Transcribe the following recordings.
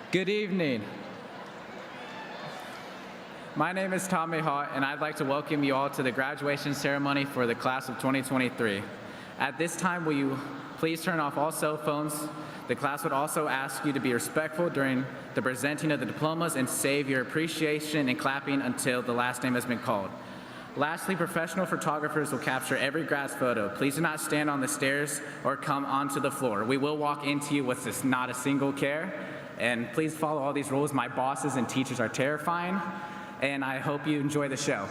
Good evening. My name is Tommy Hart, and I'd like to welcome you all to the graduation ceremony for the class of 2023. At this time, will you please turn off all cell phones? The class would also ask you to be respectful during the presenting of the diplomas and save your appreciation and clapping until the last name has been called. Lastly, professional photographers will capture every grad's photo. Please do not stand on the stairs or come onto the floor. We will walk into you with this not a single care. And please follow all these rules. My bosses and teachers are terrifying, and I hope you enjoy the show.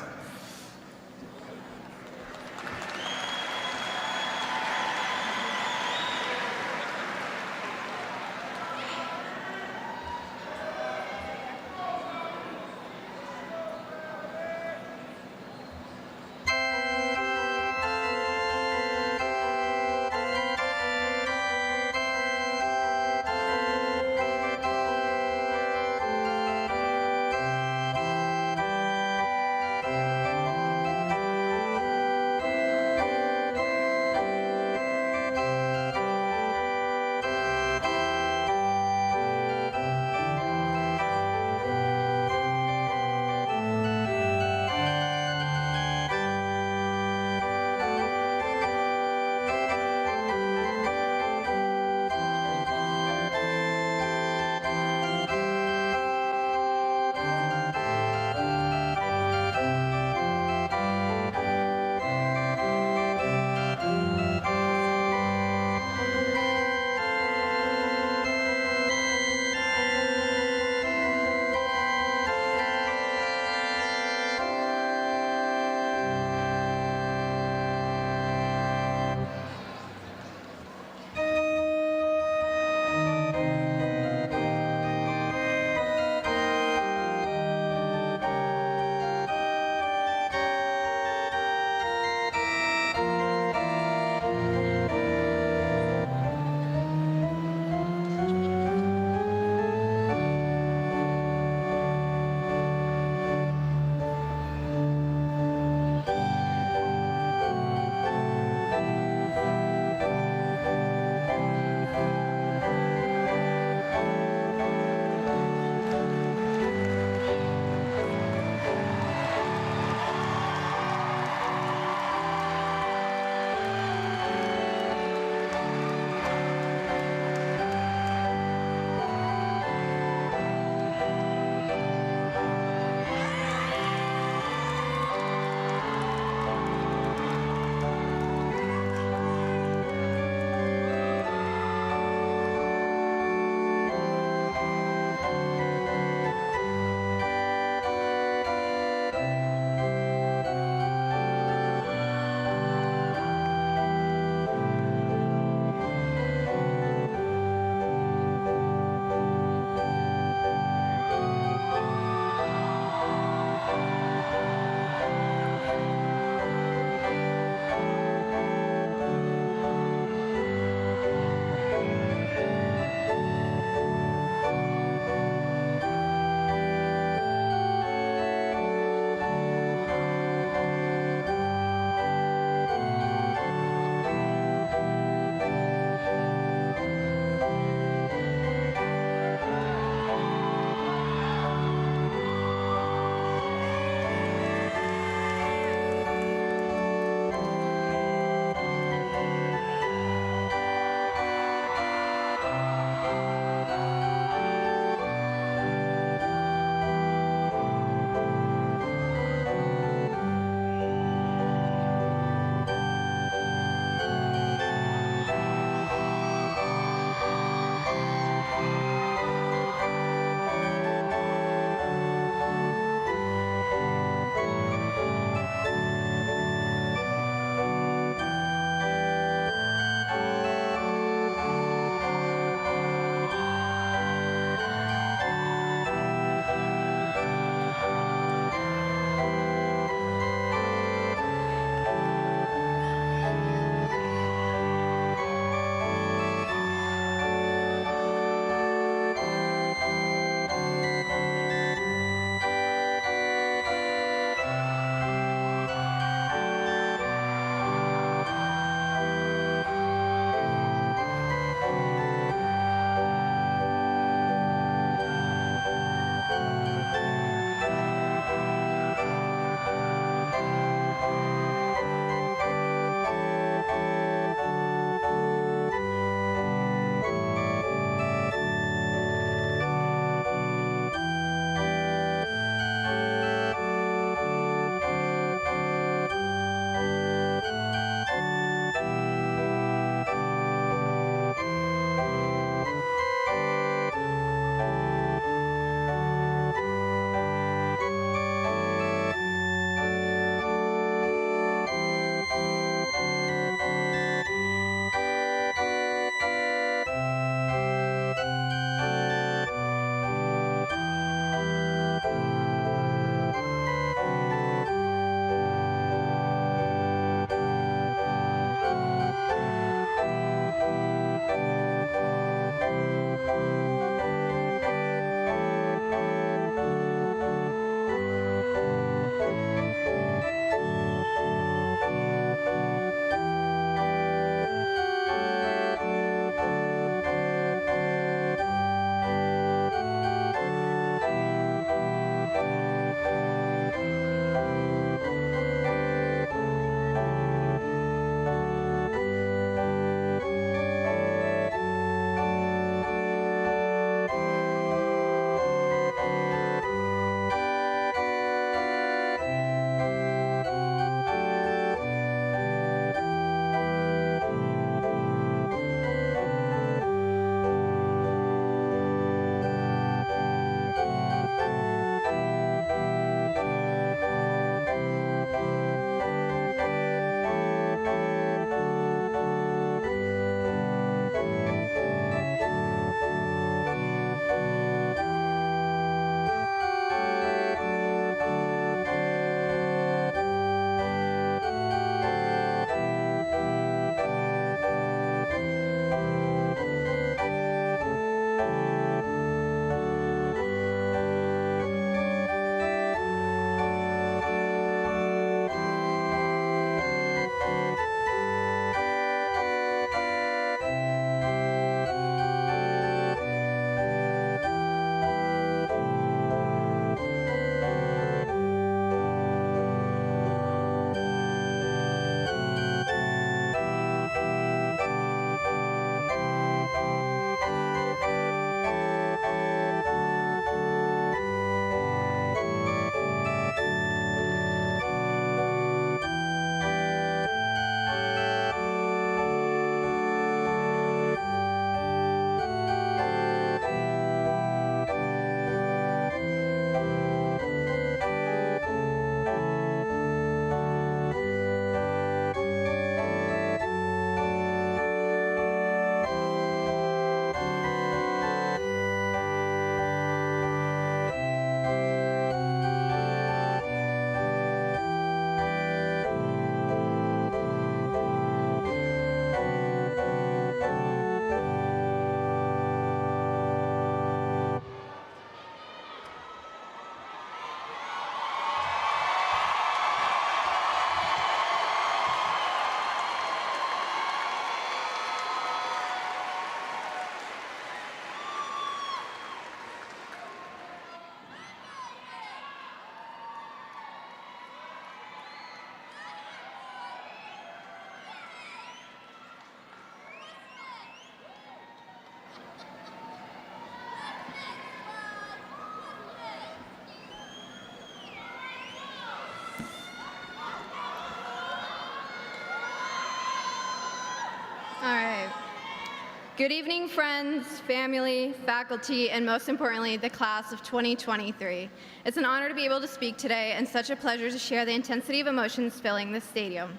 Good evening, friends, family, faculty, and most importantly, the class of 2023. It's an honor to be able to speak today and such a pleasure to share the intensity of emotions filling this stadium.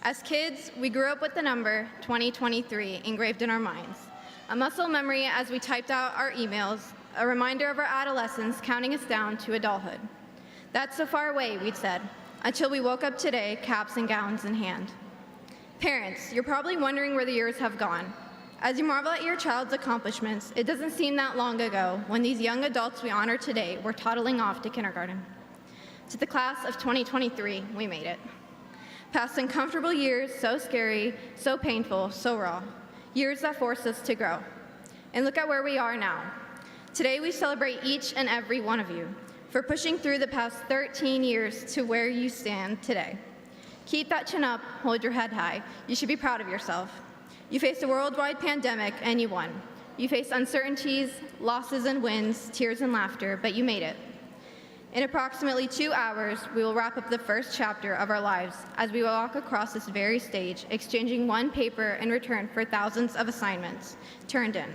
As kids, we grew up with the number 2023 engraved in our minds, a muscle memory as we typed out our emails, a reminder of our adolescence counting us down to adulthood. That's so far away, we'd said, until we woke up today, caps and gowns in hand. Parents, you're probably wondering where the years have gone. As you marvel at your child's accomplishments, it doesn't seem that long ago when these young adults we honor today were toddling off to kindergarten. To the class of 2023, we made it. Past uncomfortable years, so scary, so painful, so raw. Years that forced us to grow. And look at where we are now. Today we celebrate each and every one of you for pushing through the past 13 years to where you stand today. Keep that chin up, hold your head high. You should be proud of yourself. You faced a worldwide pandemic and you won. You faced uncertainties, losses and wins, tears and laughter, but you made it. In approximately 2 hours, we will wrap up the first chapter of our lives as we walk across this very stage, exchanging one paper in return for thousands of assignments turned in.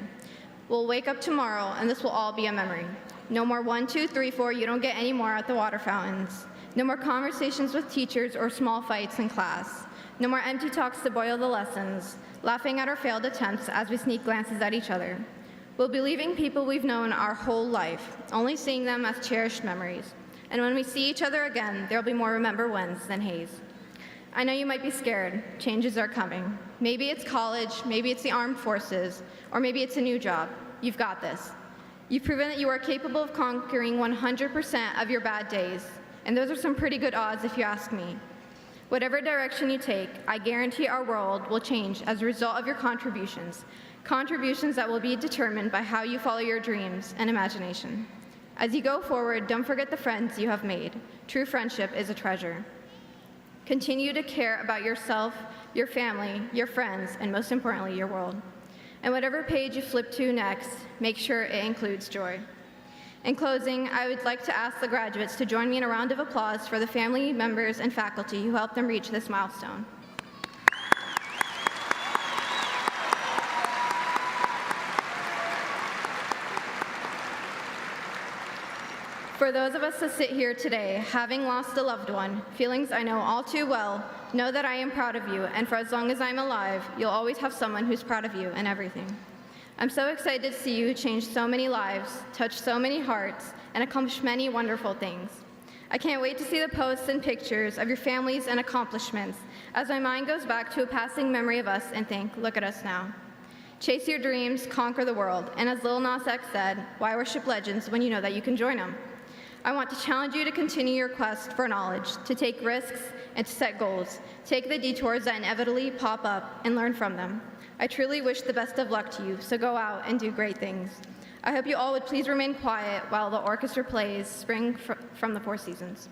We'll wake up tomorrow and this will all be a memory. No more 1, 2, 3, 4, you don't get any more at the water fountains. No more conversations with teachers or small fights in class. No more empty talks to boil the lessons, laughing at our failed attempts as we sneak glances at each other. We'll be leaving people we've known our whole life, only seeing them as cherished memories. And when we see each other again, there'll be more remember whens than haze. I know you might be scared. Changes are coming. Maybe it's college, maybe it's the armed forces, or maybe it's a new job. You've got this. You've proven that you are capable of conquering 100% of your bad days, and those are some pretty good odds if you ask me. Whatever direction you take, I guarantee our world will change as a result of your contributions that will be determined by how you follow your dreams and imagination. As you go forward, don't forget the friends you have made. True friendship is a treasure. Continue to care about yourself, your family, your friends, and most importantly, your world. And whatever page you flip to next, make sure it includes joy. In closing, I would like to ask the graduates to join me in a round of applause for the family members and faculty who helped them reach this milestone. For those of us that sit here today, having lost a loved one, feelings I know all too well, know that I am proud of you, and for as long as I'm alive, you'll always have someone who's proud of you in everything. I'm so excited to see you change so many lives, touch so many hearts, and accomplish many wonderful things. I can't wait to see the posts and pictures of your families and accomplishments as my mind goes back to a passing memory of us and think, look at us now. Chase your dreams, conquer the world, and as Lil Nas X said, why worship legends when you know that you can join them? I want to challenge you to continue your quest for knowledge, to take risks, and to set goals. Take the detours that inevitably pop up and learn from them. I truly wish the best of luck to you, so go out and do great things. I hope you all would please remain quiet while the orchestra plays Spring from the Four Seasons.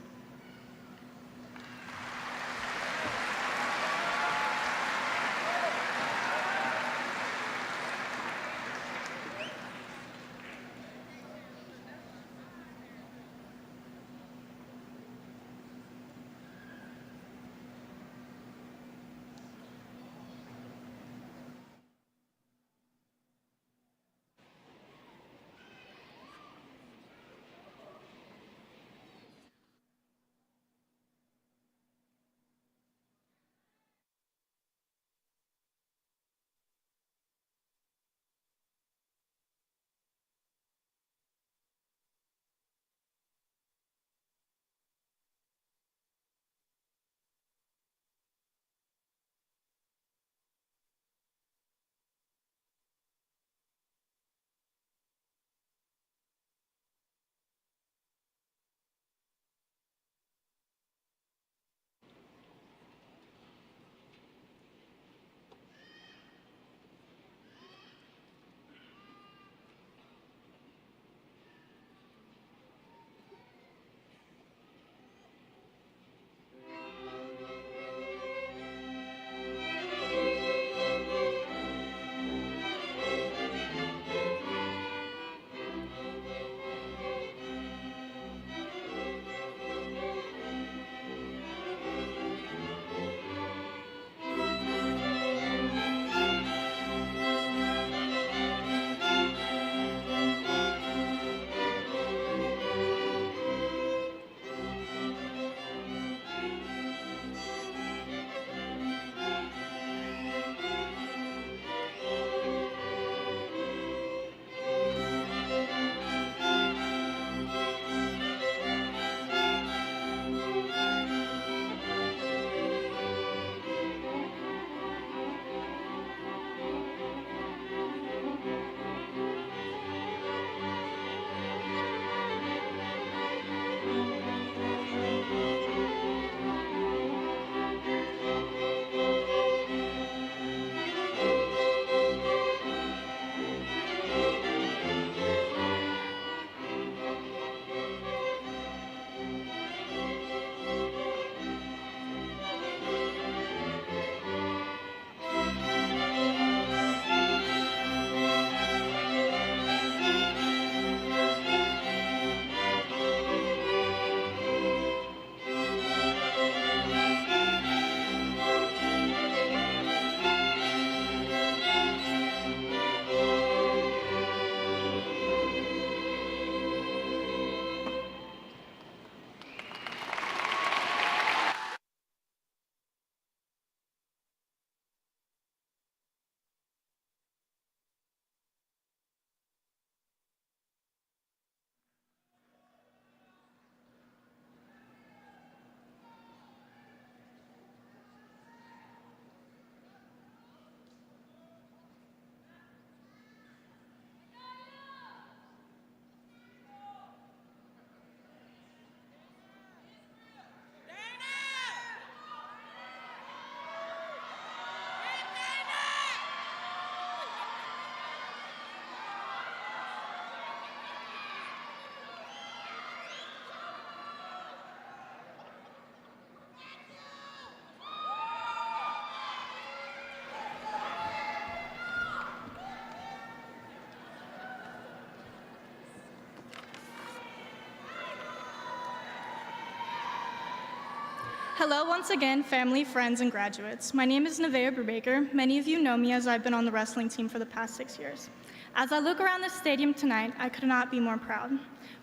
Hello once again, family, friends, and graduates. My name is Nevaeh Brubaker. Many of you know me as I've been on the wrestling team for the past 6 years. As I look around the stadium tonight, I could not be more proud.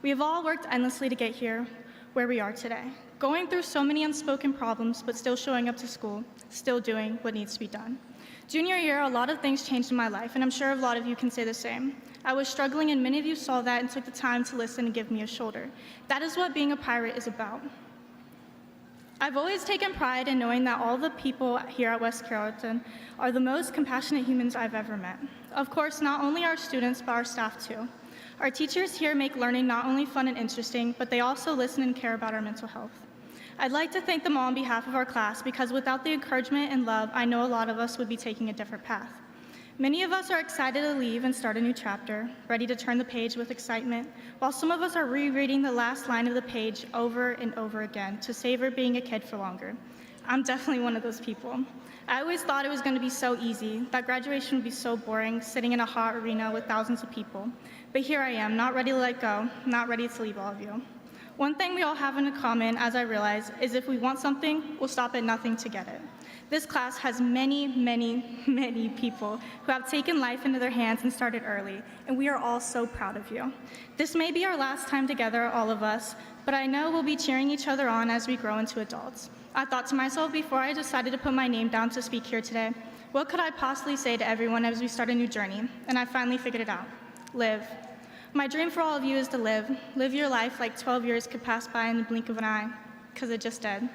We have all worked endlessly to get here where we are today, going through so many unspoken problems, but still showing up to school, still doing what needs to be done. Junior year, a lot of things changed in my life, and I'm sure a lot of you can say the same. I was struggling, and many of you saw that and took the time to listen and give me a shoulder. That is what being a pirate is about. I've always taken pride in knowing that all the people here at West Carrollton are the most compassionate humans I've ever met. Of course, not only our students, but our staff too. Our teachers here make learning not only fun and interesting, but they also listen and care about our mental health. I'd like to thank them all on behalf of our class, because without the encouragement and love, I know a lot of us would be taking a different path. Many of us are excited to leave and start a new chapter, ready to turn the page with excitement, while some of us are rereading the last line of the page over and over again to savor being a kid for longer. I'm definitely one of those people. I always thought it was going to be so easy, that graduation would be so boring, sitting in a hot arena with thousands of people. But here I am, not ready to let go, not ready to leave all of you. One thing we all have in common, as I realize, is if we want something, we'll stop at nothing to get it. This class has many, many, many people who have taken life into their hands and started early, and we are all so proud of you. This may be our last time together, all of us, but I know we'll be cheering each other on as we grow into adults. I thought to myself before I decided to put my name down to speak here today, what could I possibly say to everyone as we start a new journey? And I finally figured it out. Live. My dream for all of you is to live. Live your life like 12 years could pass by in the blink of an eye, because it just did.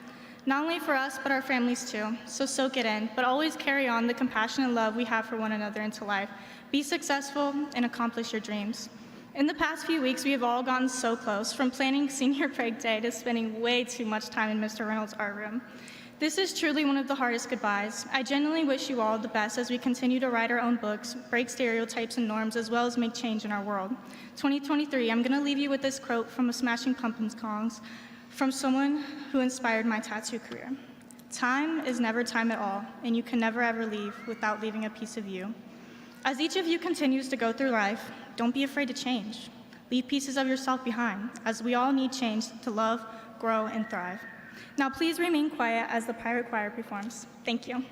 Not only for us, but our families too. So soak it in, but always carry on the compassion and love we have for one another into life. Be successful and accomplish your dreams. In the past few weeks, we have all gotten so close, from planning senior break day to spending way too much time in Mr. Reynolds' art room. This is truly one of the hardest goodbyes. I genuinely wish you all the best as we continue to write our own books, break stereotypes and norms, as well as make change in our world. 2023, I'm gonna leave you with this quote from a Smashing Pumpkins song, from someone who inspired my tattoo career. Time is never time at all, and you can never ever leave without leaving a piece of you. As each of you continues to go through life, don't be afraid to change. Leave pieces of yourself behind, as we all need change to love, grow, and thrive. Now please remain quiet as the Pirate Choir performs. Thank you.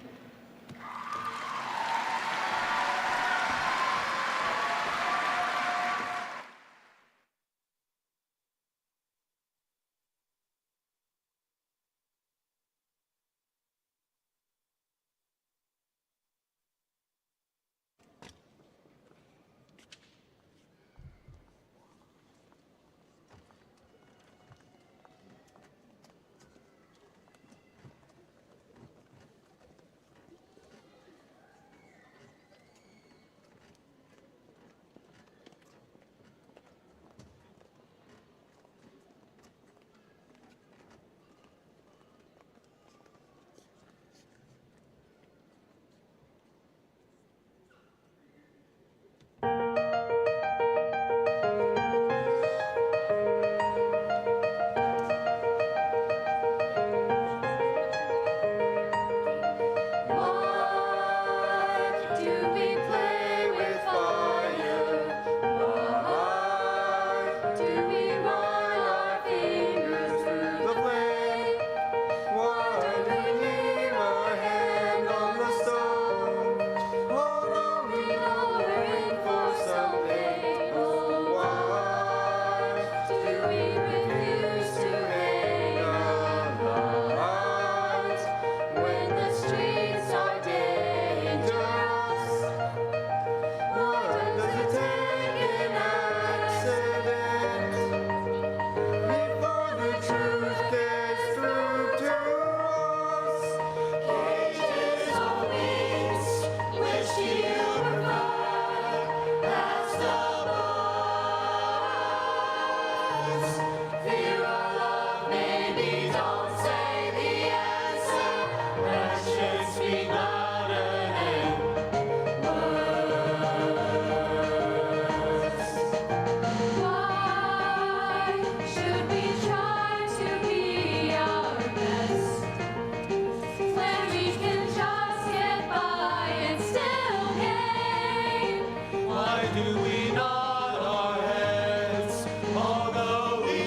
Do we nod our heads, although we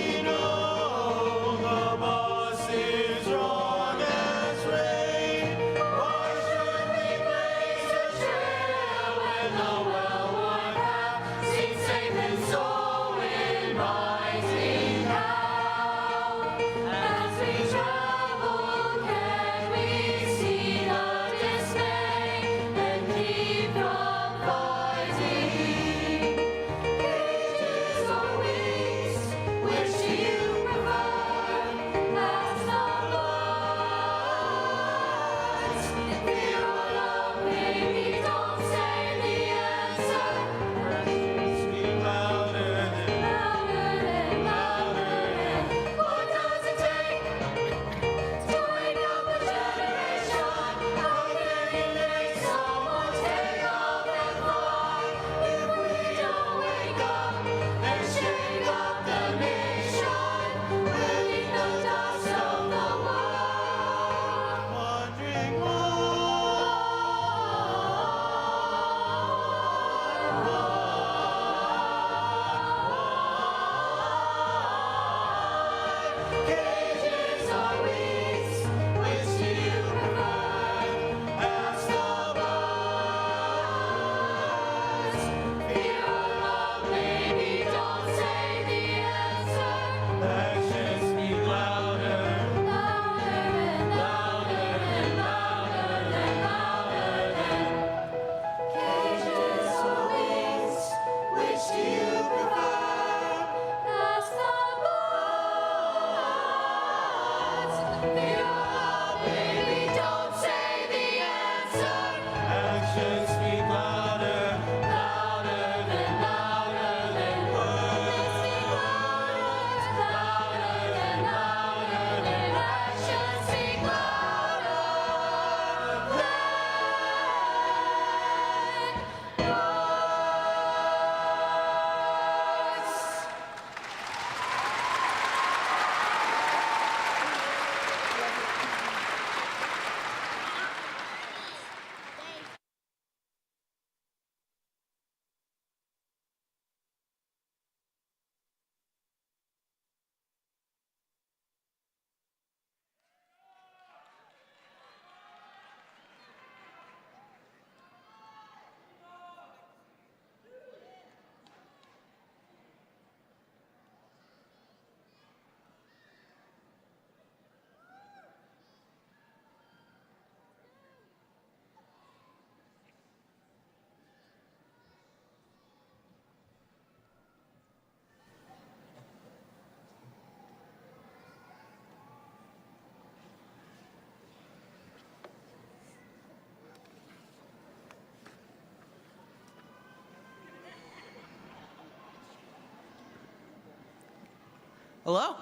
Hello.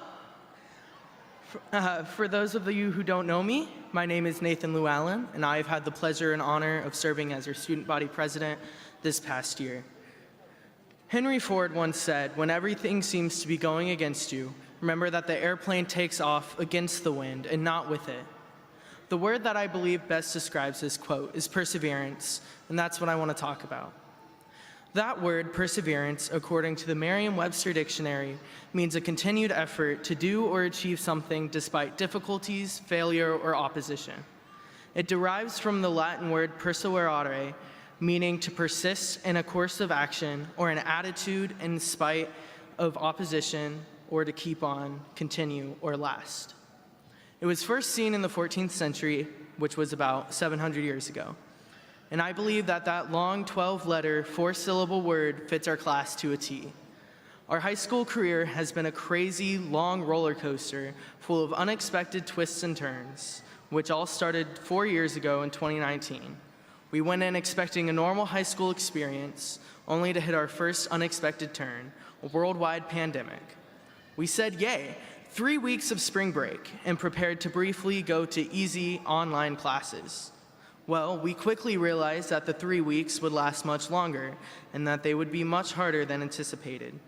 For those of you who don't know me, my name is Nathan Llewellyn, and I've had the pleasure and honor of serving as your student body president this past year. Henry Ford once said, "When everything seems to be going against you, remember that the airplane takes off against the wind and not with it." The word that I believe best describes this quote is perseverance, and that's what I want to talk about. That word, perseverance, according to the Merriam-Webster Dictionary, means a continued effort to do or achieve something despite difficulties, failure, or opposition. It derives from the Latin word perseverare, meaning to persist in a course of action or an attitude in spite of opposition, or to keep on, continue, or last. It was first seen in the 14th century, which was about 700 years ago. And I believe that that long 12-letter, 4-syllable word fits our class to a T. Our high school career has been a crazy, long roller coaster full of unexpected twists and turns, which all started 4 years ago in 2019. We went in expecting a normal high school experience, only to hit our first unexpected turn, a worldwide pandemic. We said yay, 3 weeks of spring break, and prepared to briefly go to easy online classes. Well, we quickly realized that the 3 weeks would last much longer and that they would be much harder than anticipated.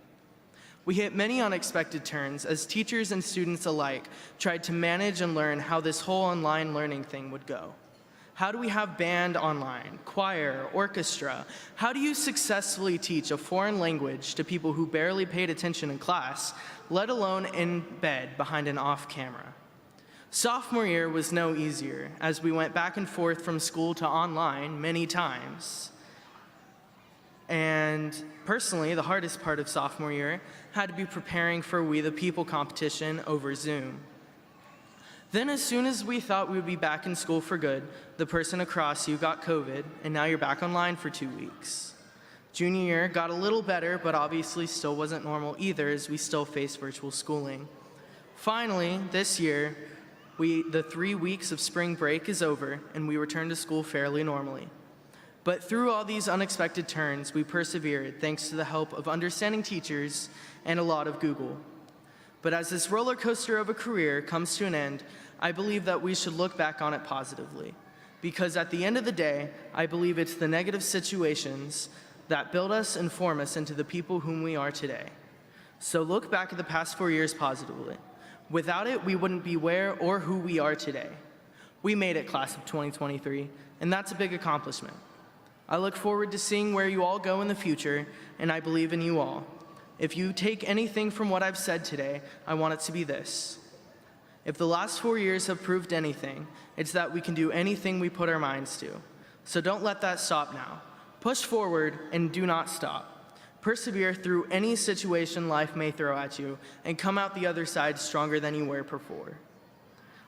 We hit many unexpected turns as teachers and students alike tried to manage and learn how this whole online learning thing would go. How do we have band online, choir, orchestra? How do you successfully teach a foreign language to people who barely paid attention in class, let alone in bed behind an off camera? Sophomore year was no easier, as we went back and forth from school to online many times. And personally, the hardest part of sophomore year had to be preparing for We the People competition over Zoom. Then as soon as we thought we would be back in school for good, the person across you got COVID, and now you're back online for 2 weeks. Junior year got a little better, but obviously still wasn't normal either, as we still face virtual schooling. Finally, this year, the 3 weeks of spring break is over, and we return to school fairly normally. But through all these unexpected turns, we persevered thanks to the help of understanding teachers and a lot of Google. But as this roller coaster of a career comes to an end, I believe that we should look back on it positively. Because at the end of the day, I believe it's the negative situations that build us and form us into the people whom we are today. So look back at the past 4 years positively. Without it, we wouldn't be where or who we are today. We made it, class of 2023, and that's a big accomplishment. I look forward to seeing where you all go in the future, and I believe in you all. If you take anything from what I've said today, I want it to be this. If the last 4 years have proved anything, it's that we can do anything we put our minds to. So don't let that stop now. Push forward and do not stop. Persevere through any situation life may throw at you, and come out the other side stronger than you were before.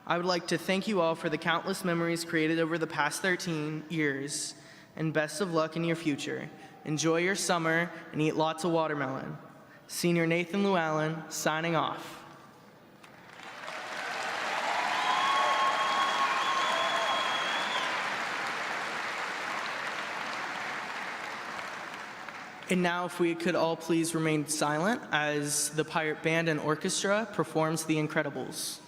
I would like to thank you all for the countless memories created over the past 13 years, and best of luck in your future. Enjoy your summer and eat lots of watermelon. Senior Nathan Llewellyn, signing off. And now if we could all please remain silent as the Pirate Band and Orchestra performs The Incredibles.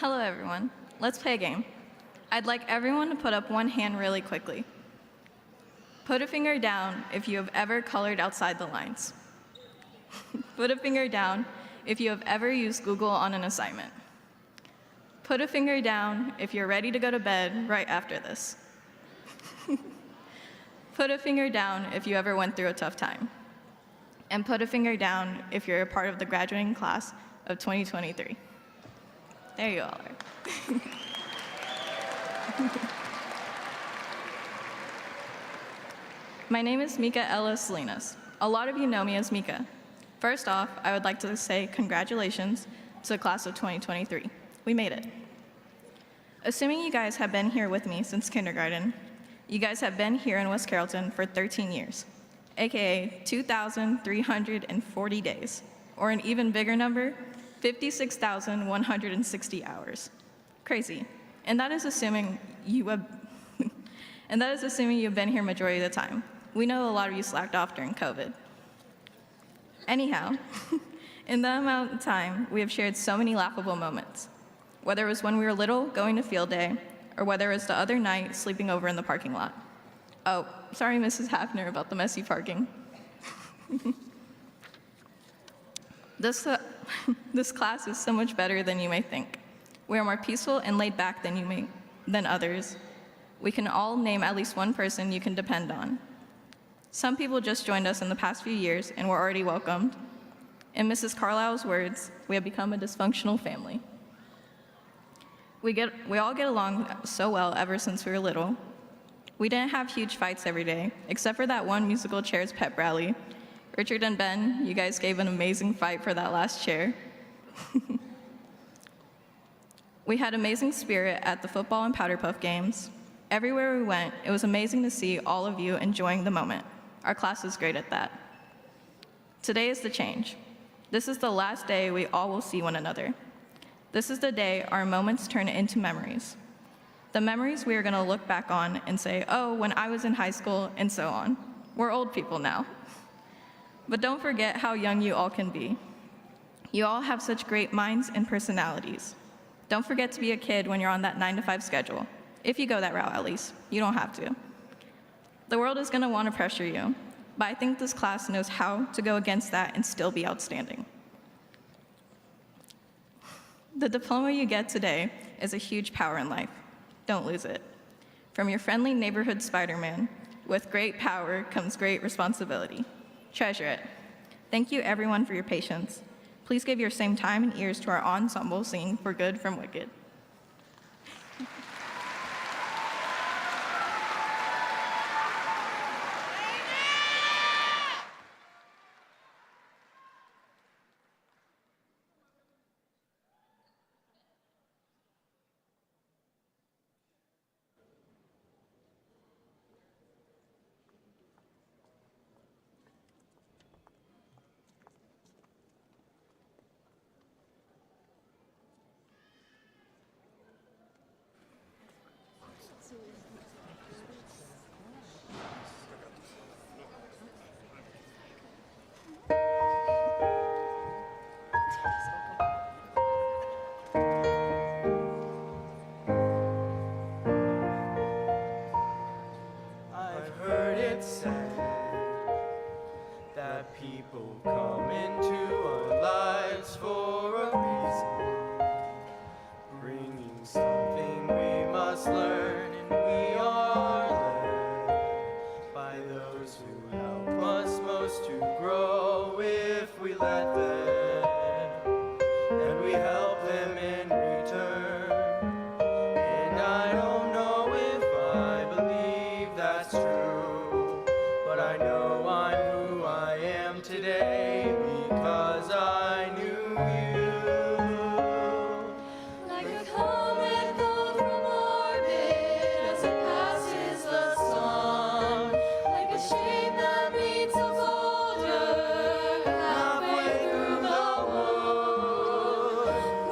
Hello, everyone. Let's play a game. I'd like everyone to put up one hand really quickly. Put a finger down if you have ever colored outside the lines. Put a finger down if you have ever used Google on an assignment. Put a finger down if you're ready to go to bed right after this. Put a finger down if you ever went through a tough time. And put a finger down if you're a part of the graduating class of 2023. There you all are. My name is Mika Ella Salinas. A lot of you know me as Mika. First off, I would like to say congratulations to the class of 2023. We made it. Assuming you guys have been here with me since kindergarten, you guys have been here in West Carrollton for 13 years, aka 2,340 days, or an even bigger number, 56,160 hours. Crazy. And that is assuming you have been here majority of the time. We know a lot of you slacked off during COVID. Anyhow, in that amount of time, we have shared so many laughable moments. Whether it was when we were little, going to field day, or whether it was the other night, sleeping over in the parking lot. Oh, sorry, Mrs. Hafner, about the messy parking. This class is so much better than you may think. We are more peaceful and laid back than others. We can all name at least one person you can depend on. Some people just joined us in the past few years and were already welcomed. In Mrs. Carlisle's words, we have become a dysfunctional family. We all get along so well ever since we were little. We didn't have huge fights every day, except for that one musical chairs pep rally. Richard and Ben, you guys gave an amazing fight for that last chair. We had amazing spirit at the football and powder puff games. Everywhere we went, it was amazing to see all of you enjoying the moment. Our class is great at that. Today is the change. This is the last day we all will see one another. This is the day our moments turn into memories. The memories we are going to look back on and say, oh, when I was in high school, and so on. We're old people now. But don't forget how young you all can be. You all have such great minds and personalities. Don't forget to be a kid when you're on that 9-to-5 schedule. If you go that route, at least. You don't have to. The world is going to want to pressure you, but I think this class knows how to go against that and still be outstanding. The diploma you get today is a huge power in life. Don't lose it. From your friendly neighborhood Spider-Man, with great power comes great responsibility. Treasure it. Thank you, everyone, for your patience. Please give your same time and ears to our ensemble singing For Good from Wicked. I've heard it said that people come into our lives for a reason, bringing something we must learn, and we are led by those who help us most to grow if we let them, and we help them in return. And I don't know if I believe that's true, but I know I'm who I am today because I knew you. Like a comet pulled from orbit as it passes the sun, like a shape that meets a boulder halfway through the wood.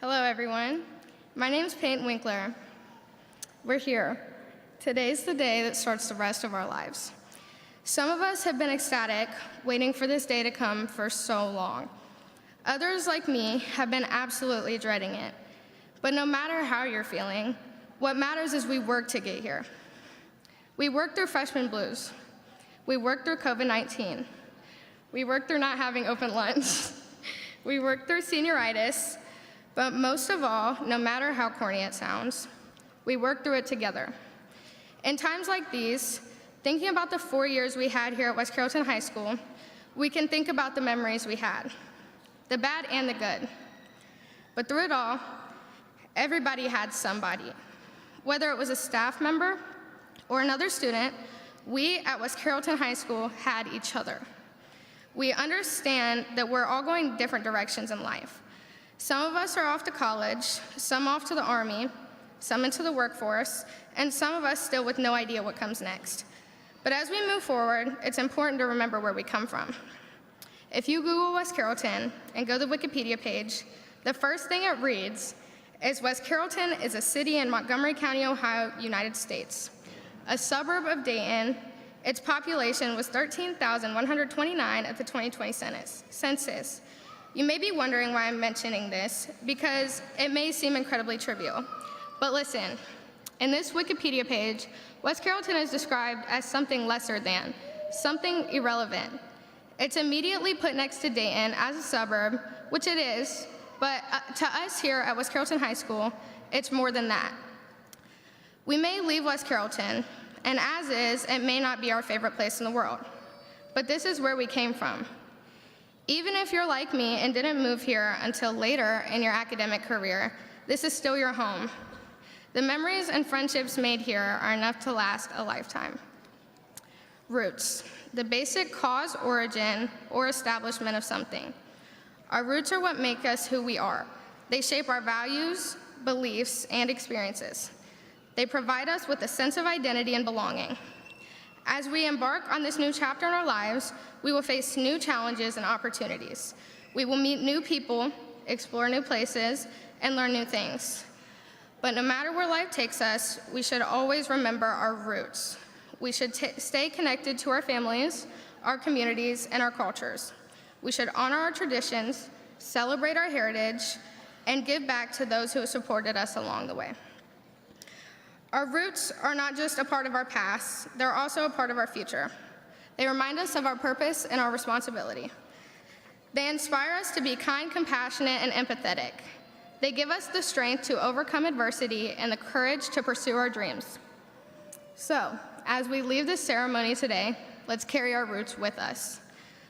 Hello, everyone. My name's Peyton Winkler. We're here. Today's the day that starts the rest of our lives. Some of us have been ecstatic, waiting for this day to come for so long. Others, like me, have been absolutely dreading it. But no matter how you're feeling, what matters is we work to get here. We worked through freshman blues. We worked through COVID-19. We worked through not having open lunch. We worked through senioritis. But most of all, no matter how corny it sounds, we worked through it together. In times like these, thinking about the 4 years we had here at West Carrollton High School, we can think about the memories we had, the bad and the good. But through it all, everybody had somebody. Whether it was a staff member or another student, we at West Carrollton High School had each other. We understand that we're all going different directions in life. Some of us are off to college, some off to the Army, some into the workforce, and some of us still with no idea what comes next. But as we move forward, it's important to remember where we come from. If you Google West Carrollton and go to the Wikipedia page, the first thing it reads is West Carrollton is a city in Montgomery County, Ohio, United States. A suburb of Dayton, its population was 13,129 at the 2020 census. You may be wondering why I'm mentioning this, because it may seem incredibly trivial. But listen, in this Wikipedia page, West Carrollton is described as something lesser than, something irrelevant. It's immediately put next to Dayton as a suburb, which it is, but to us here at West Carrollton High School, it's more than that. We may leave West Carrollton, and as is, it may not be our favorite place in the world. But this is where we came from. Even if you're like me and didn't move here until later in your academic career, this is still your home. The memories and friendships made here are enough to last a lifetime. Roots, the basic cause, origin, or establishment of something. Our roots are what make us who we are. They shape our values, beliefs, and experiences. They provide us with a sense of identity and belonging. As we embark on this new chapter in our lives, we will face new challenges and opportunities. We will meet new people, explore new places, and learn new things. But no matter where life takes us, we should always remember our roots. We should stay connected to our families, our communities, and our cultures. We should honor our traditions, celebrate our heritage, and give back to those who have supported us along the way. Our roots are not just a part of our past, they're also a part of our future. They remind us of our purpose and our responsibility. They inspire us to be kind, compassionate, and empathetic. They give us the strength to overcome adversity and the courage to pursue our dreams. So, as we leave this ceremony today, let's carry our roots with us.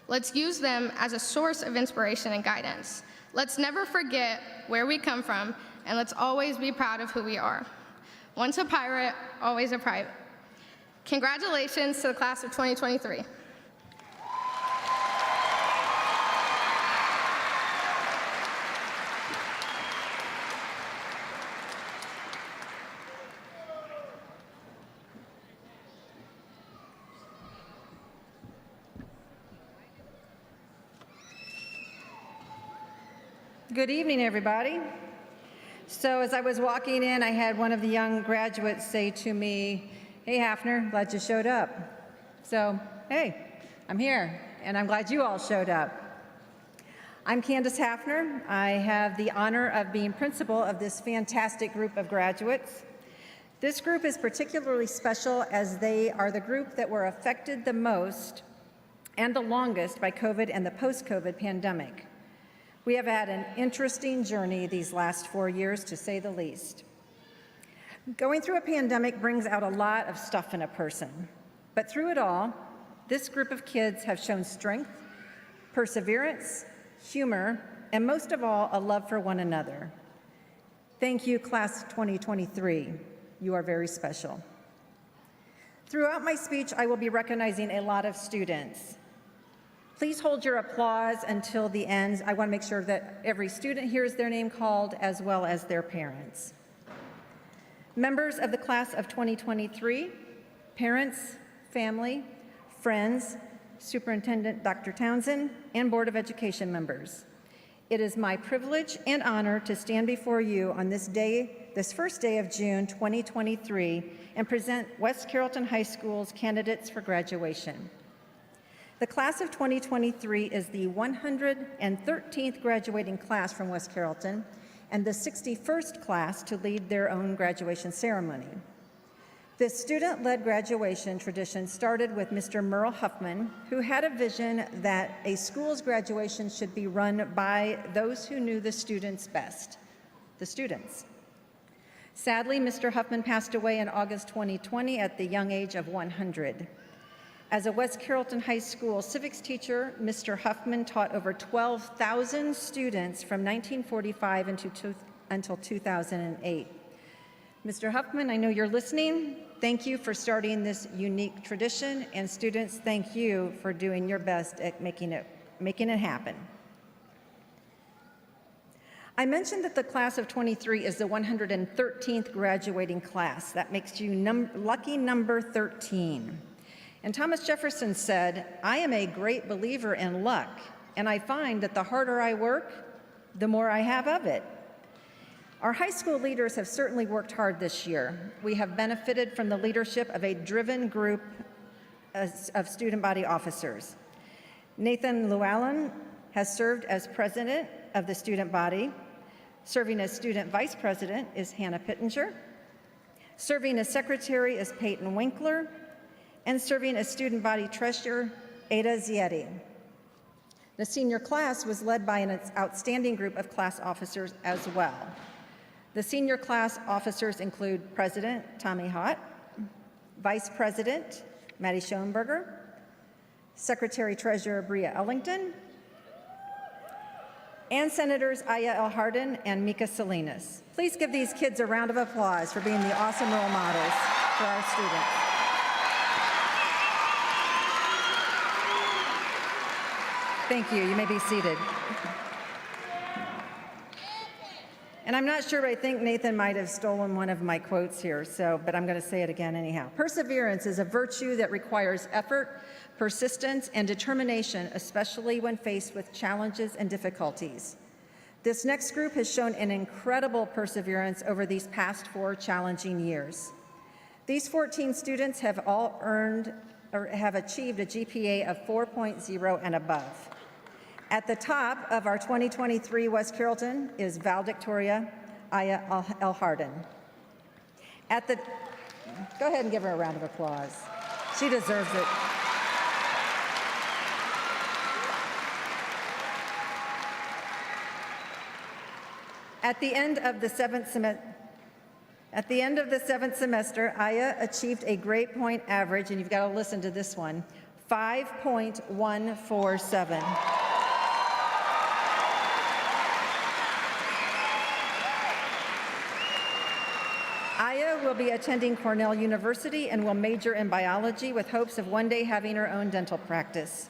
Let's use them as a source of inspiration and guidance. Let's never forget where we come from, and let's always be proud of who we are. Once a pirate, always a private. Congratulations to the class of 2023. Good evening, everybody. So as I was walking in, I had one of the young graduates say to me, "Hey, Hafner, glad you showed up." So, hey, I'm here, and I'm glad you all showed up. I'm Candace Hafner. I have the honor of being principal of this fantastic group of graduates. This group is particularly special as they are the group that were affected the most and the longest by COVID and the post-COVID pandemic. We have had an interesting journey these last 4 years, to say the least. Going through a pandemic brings out a lot of stuff in a person, but through it all, this group of kids have shown strength, perseverance, humor, and most of all, a love for one another. Thank you, Class 2023. You are very special. Throughout my speech, I will be recognizing a lot of students. Please hold your applause until the end. I want to make sure that every student hears their name called, as well as their parents. Members of the class of 2023, parents, family, friends, Superintendent Dr. Townsend, and Board of Education members. It is my privilege and honor to stand before you on this day, this first day of June 2023, and present West Carrollton High School's candidates for graduation. The class of 2023 is the 113th graduating class from West Carrollton and the 61st class to lead their own graduation ceremony. This student-led graduation tradition started with Mr. Merle Huffman, who had a vision that a school's graduation should be run by those who knew the students best, the students. Sadly, Mr. Huffman passed away in August 2020 at the young age of 100. As a West Carrollton High School civics teacher, Mr. Huffman taught over 12,000 students from 1945 until 2008. Mr. Huffman, I know you're listening. Thank you for starting this unique tradition, and students, thank you for doing your best at making it happen. I mentioned that the class of 23 is the 113th graduating class. That makes you lucky number 13. And Thomas Jefferson said, "I am a great believer in luck, and I find that the harder I work, the more I have of it." Our high school leaders have certainly worked hard this year. We have benefited from the leadership of a driven group of student body officers. Nathan Llewellyn has served as president of the student body. Serving as student vice president is Hannah Pittenger. Serving as secretary is Peyton Winkler. And serving as student body treasurer, Ada Zietti. The senior class was led by an outstanding group of class officers as well. The senior class officers include President Tommy Hott, Vice President Maddie Schoenberger, Secretary Treasurer Bria Ellington, and Senators Aya El Hardin and Mika Salinas. Please give these kids a round of applause for being the awesome role models for our students. Thank you. You may be seated. And I'm not sure, but I think Nathan might have stolen one of my quotes here, but I'm going to say it again anyhow. Perseverance is a virtue that requires effort, persistence, and determination, especially when faced with challenges and difficulties. This next group has shown an incredible perseverance over these past 4 challenging years. These 14 students have all earned or have achieved a GPA of 4.0 and above. At the top of our 2023 West Carrollton is valedictoria Aya El Hardin. Go ahead and give her a round of applause. She deserves it. At the end of the seventh semester, Aya achieved a grade point average, and you've got to listen to this one, 5.147. Aya will be attending Cornell University and will major in biology with hopes of one day having her own dental practice.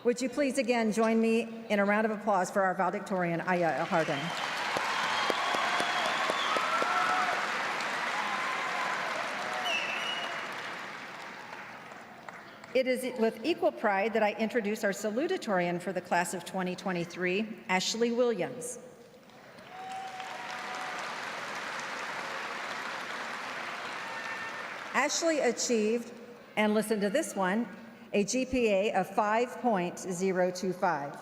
Would you please again join me in a round of applause for our valedictorian, Aya El Hardin. It is with equal pride that I introduce our salutatorian for the class of 2023, Ashley Williams. Ashley achieved, and listen to this one, a GPA of 5.025.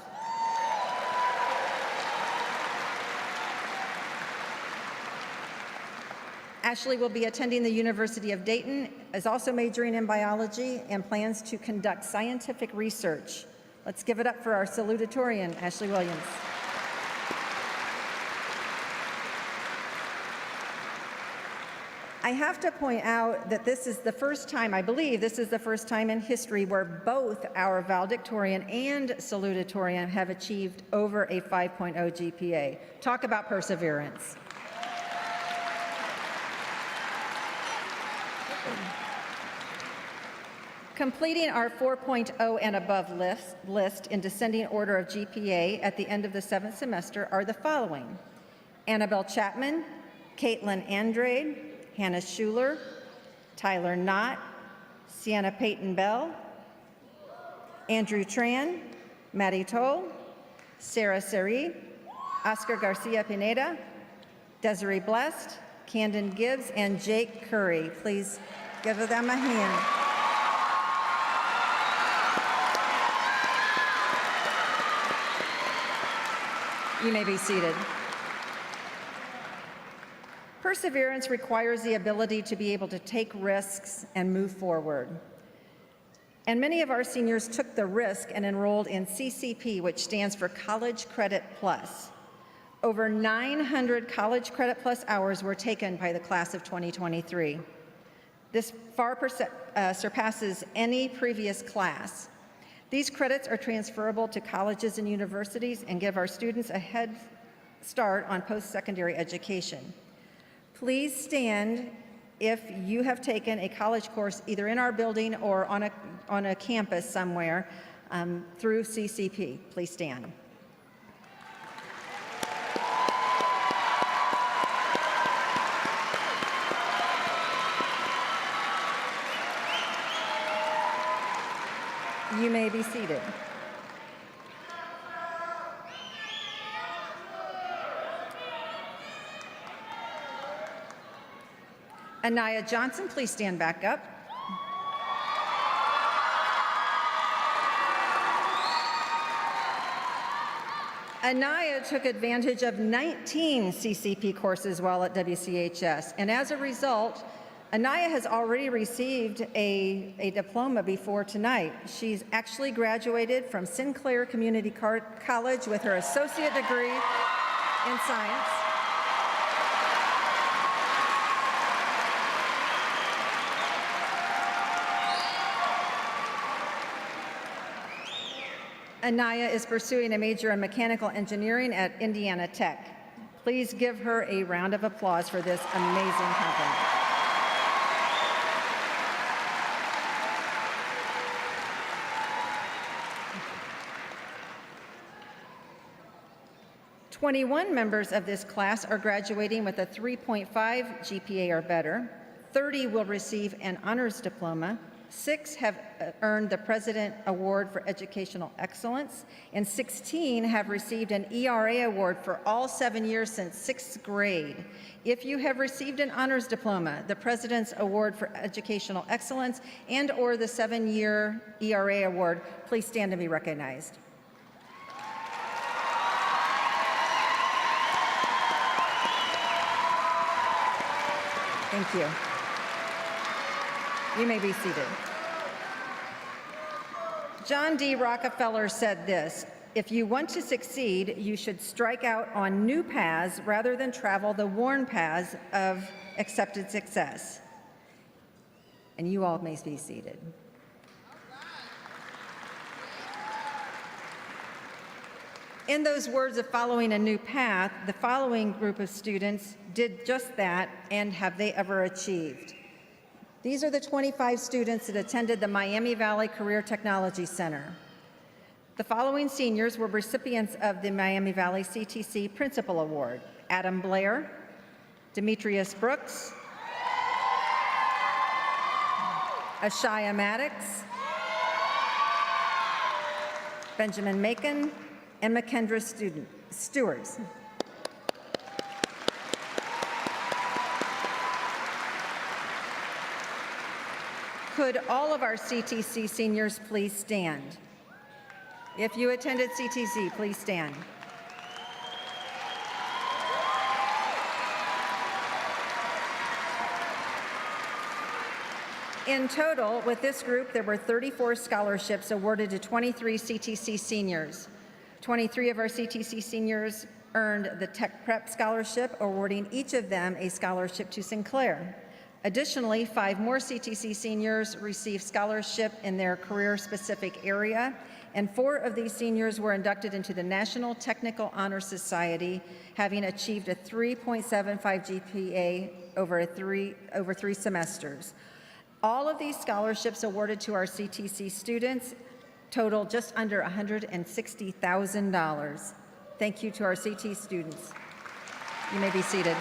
Ashley will be attending the University of Dayton, is also majoring in biology, and plans to conduct scientific research. Let's give it up for our salutatorian, Ashley Williams. I have to point out that this is the first time, I believe this is the first time in history where both our valedictorian and salutatorian have achieved over a 5.0 GPA. Talk about perseverance. Completing our 4.0 and above list in descending order of GPA at the end of the 7th semester are the following: Annabelle Chapman, Caitlin Andrade, Hannah Schuler, Tyler Knott, Sienna Peyton Bell, Andrew Tran, Maddie Toll, Sarah Seri, Oscar Garcia Pineda, Desiree Blessed, Camden Gibbs, and Jake Curry. Please give them a hand. You may be seated. Perseverance requires the ability to be able to take risks and move forward. And many of our seniors took the risk and enrolled in CCP, which stands for College Credit Plus. Over 900 College Credit Plus hours were taken by the class of 2023. This far surpasses any previous class. These credits are transferable to colleges and universities and give our students a head start on post-secondary education. Please stand if you have taken a college course either in our building or on a campus somewhere through CCP. Please stand. You may be seated. Anaya Johnson, please stand back up. Anaya took advantage of 19 CCP courses while at WCHS, and as a result, Anaya has already received a diploma before tonight. She's actually graduated from Sinclair Community College with her associate degree in science. Anaya is pursuing a major in mechanical engineering at Indiana Tech. Please give her a round of applause for this amazing compliment. "21 members of this class are graduating with a 3.5 GPA or better. 30 will receive an honors diploma. 6 have earned the President Award for Educational Excellence, and 16 have received an ERA award for all 7 years since 6th grade. If you have received an honors diploma, the President's Award for Educational Excellence, and/or the 7-year ERA award, please stand and be recognized. Thank you. You may be seated. John D. Rockefeller said this: "If you want to succeed, you should strike out on new paths rather than travel the worn paths of accepted success." And you all may be seated. In those words of following a new path, the following group of students did just that, and have they ever achieved? These are the 25 students that attended the Miami Valley Career Technology Center. The following seniors were recipients of the Miami Valley CTC Principal Award: Adam Blair, Demetrius Brooks, Ashaya Maddox, Benjamin Macon, and McKendra Stewarts. Could all of our CTC seniors please stand? If you attended CTC, please stand. In total, with this group, there were 34 scholarships awarded to 23 CTC seniors. 23 of our CTC seniors earned the Tech Prep Scholarship, awarding each of them a scholarship to Sinclair. Additionally, 5 more CTC seniors received scholarship in their career-specific area, and 4 of these seniors were inducted into the National Technical Honor Society, having achieved a 3.75 GPA over 3 semesters. All of these scholarships awarded to our CTC students total just under $160,000. Thank you to our CT students. You may be seated.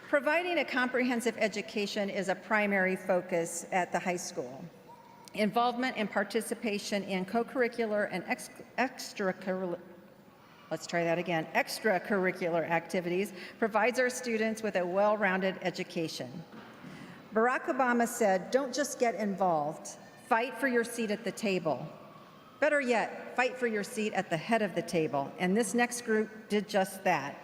Providing a comprehensive education is a primary focus at the high school. Involvement and participation in co-curricular and extracurricular activities provides our students with a well-rounded education. Barack Obama said, "Don't just get involved, fight for your seat at the table." Better yet, fight for your seat at the head of the table, and this next group did just that.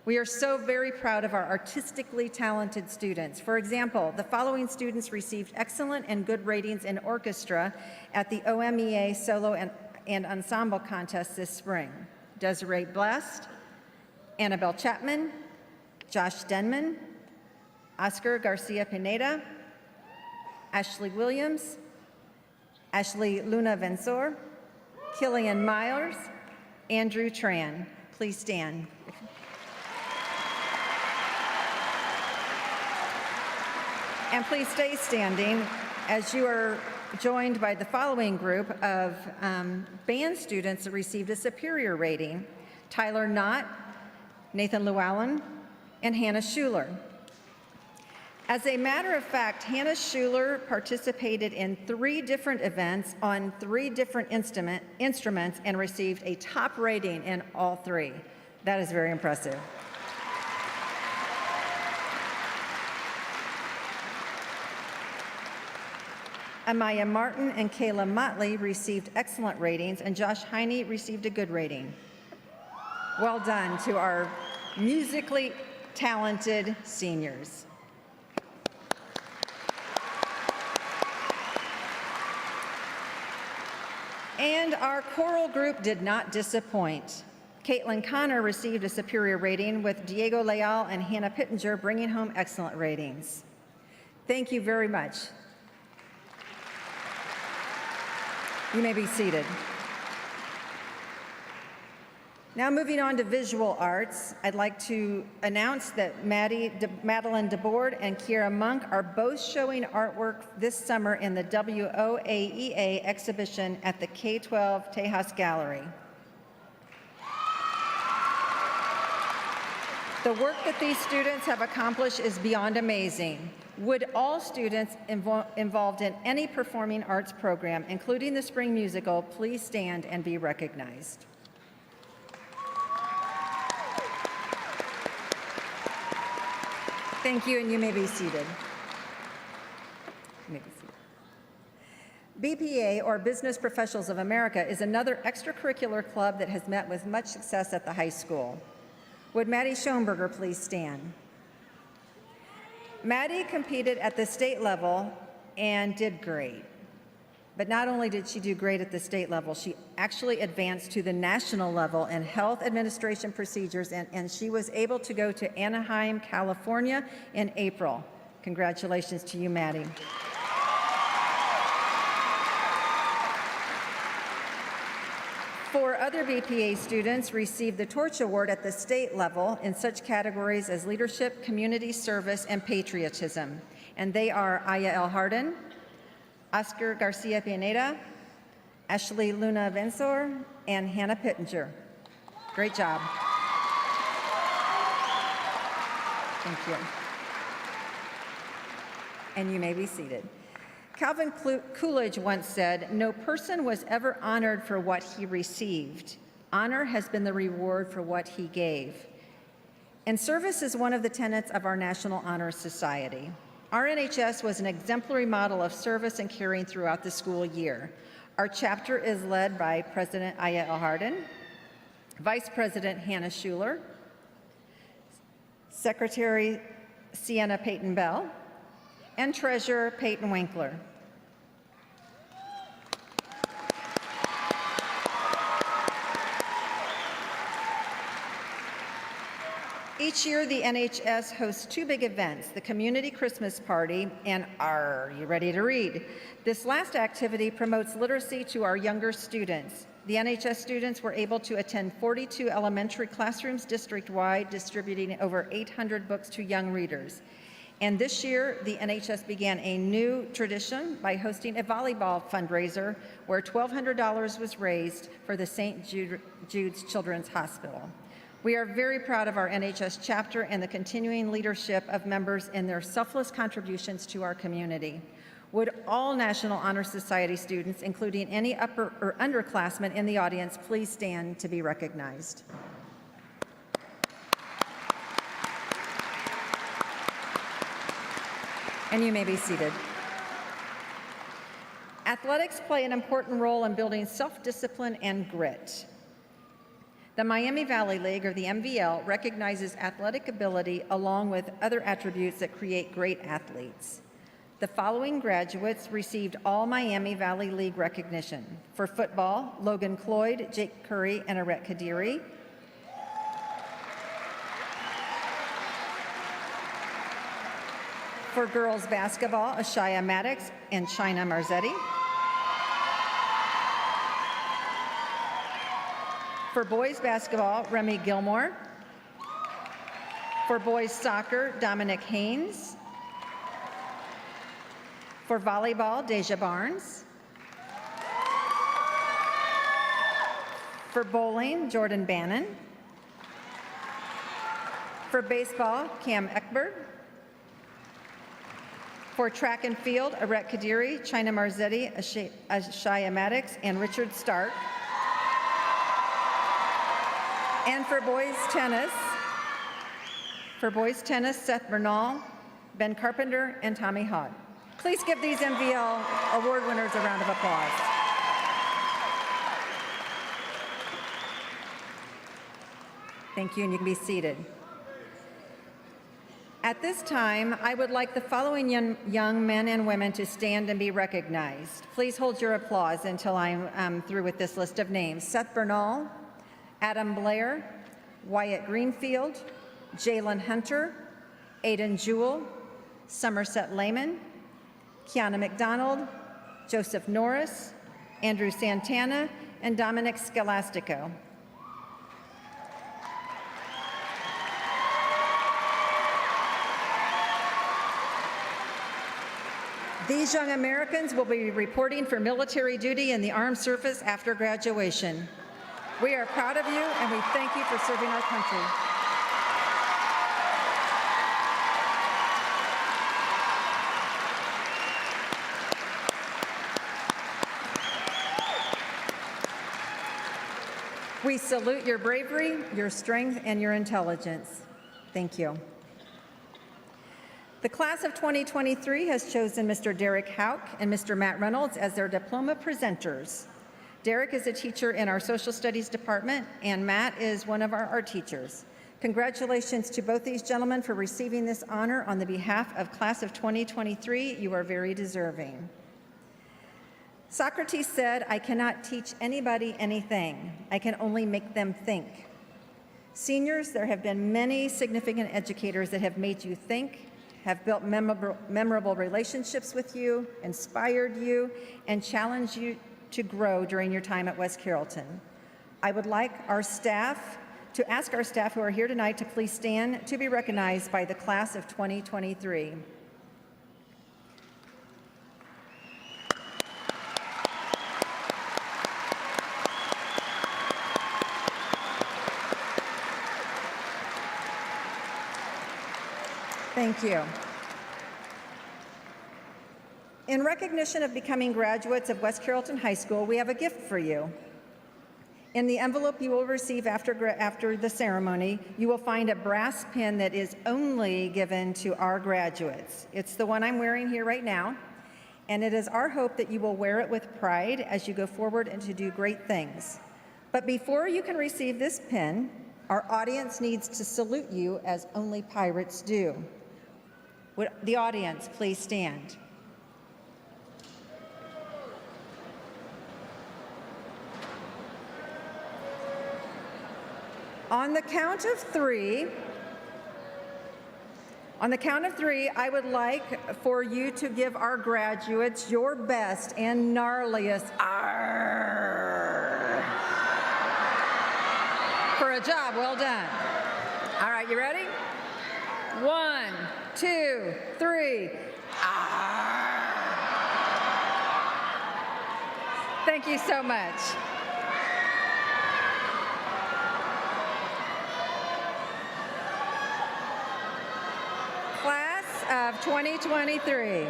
We are so very proud of our artistically talented students. For example, the following students received excellent and good ratings in orchestra at the OMEA Solo and Ensemble Contest this spring: Desiree Blest, Annabelle Chapman, Josh Denman, Oscar Garcia Pineda, Ashley Williams, Ashley Luna Vensor, Killian Myers, Andrew Tran. Please stand. And please stay standing as you are joined by the following group of band students that received a superior rating: Tyler Knott, Nathan Llewellyn, and Hannah Schuler. As a matter of fact, Hannah Schuler participated in 3 different events on 3 different instruments and received a top rating in all 3. That is very impressive. Amaya Martin and Kayla Motley received excellent ratings, and Josh Heine received a good rating. Well done to our musically talented seniors. And our choral group did not disappoint. Caitlin Connor received a superior rating, with Diego Leal and Hannah Pittenger bringing home excellent ratings. Thank you very much. You may be seated. Now moving on to visual arts, I'd like to announce that Madeline DeBoard and Kiera Monk are both showing artwork this summer in the WOAEA exhibition at the K-12 Tejas Gallery. The work that these students have accomplished is beyond amazing. Would all students involved in any performing arts program, including the spring musical, please stand and be recognized? Thank you, and you may be seated. You may be seated. BPA, or Business Professionals of America, is another extracurricular club that has met with much success at the high school. Would Maddie Schoenberger please stand? Maddie competed at the state level and did great. But not only did she do great at the state level, she actually advanced to the national level in health administration procedures, and she was able to go to Anaheim, California in April. Congratulations to you, Maddie. Four other BPA students received the Torch Award at the state level in such categories as leadership, community service, and patriotism. And they are Aya L. Harden, Oscar Garcia Pineda, Ashley Luna Vensor, and Hannah Pittenger. Great job. Thank you. And you may be seated. Calvin Coolidge once said, "No person was ever honored for what he received. Honor has been the reward for what he gave." And service is one of the tenets of our National Honor Society. Our NHS was an exemplary model of service and caring throughout the school year. Our chapter is led by President Aya L. Harden, Vice President Hannah Schuler, Secretary Sienna Peyton Bell, and Treasurer Peyton Winkler. Each year, the NHS hosts 2 big events, the Community Christmas Party and Are You Ready to Read? This last activity promotes literacy to our younger students. The NHS students were able to attend 42 elementary classrooms district-wide, distributing over 800 books to young readers. And this year, the NHS began a new tradition by hosting a volleyball fundraiser where $1,200 was raised for the St. Jude's Children's Hospital. We are very proud of our NHS chapter and the continuing leadership of members in their selfless contributions to our community. Would all National Honor Society students, including any upper or underclassmen in the audience, please stand to be recognized? And you may be seated. Athletics play an important role in building self-discipline and grit. The Miami Valley League, or the MVL, recognizes athletic ability along with other attributes that create great athletes. The following graduates received all Miami Valley League recognition. For football, Logan Cloyd, Jake Curry, and Aret Kadiri. For girls basketball, Ashaya Maddox and China Marzetti. For boys basketball, Remy Gilmore. For boys soccer, Dominic Haynes. For volleyball, Deja Barnes. For bowling, Jordan Bannon. For baseball, Cam Eckberg. For track and field, Aret Kadiri, China Marzetti, Ashaya Maddox, and Richard Stark. And for boys tennis, Seth Bernal, Ben Carpenter, and Tommy Hott. Please give these MVL award winners a round of applause. Thank you, and you can be seated. At this time, I would like the following young men and women to stand and be recognized. Please hold your applause until I'm through with this list of names. Seth Bernal, Adam Blair, Wyatt Greenfield, Jalen Hunter, Aiden Jewell, Somerset Lehman, Kiana McDonald, Joseph Norris, Andrew Santana, and Dominic Scolastico. These young Americans will be reporting for military duty in the armed service after graduation. We are proud of you, and we thank you for serving our country. We salute your bravery, your strength, and your intelligence. Thank you. The class of 2023 has chosen Mr. Derek Hauk and Mr. Matt Reynolds as their diploma presenters. Derek is a teacher in our social studies department, and Matt is one of our art teachers. Congratulations to both these gentlemen for receiving this honor on the behalf of class of 2023. You are very deserving. Socrates said, "I cannot teach anybody anything. I can only make them think." Seniors, there have been many significant educators that have made you think, have built memorable relationships with you, inspired you, and challenged you to grow during your time at West Carrollton. I would like our staff to ask our staff who are here tonight to please stand to be recognized by the class of 2023. Thank you. In recognition of becoming graduates of West Carrollton High School, we have a gift for you. In the envelope you will receive after the ceremony, you will find a brass pin that is only given to our graduates. It's the one I'm wearing here right now, and it is our hope that you will wear it with pride as you go forward and to do great things. But before you can receive this pin, our audience needs to salute you as only pirates do. Would the audience please stand? On the count of three, I would like for you to give our graduates your best and gnarliest "Arr" for a job well done. All right, you ready? 1, 2, 3. Arr. Thank you so much. Class of 2023.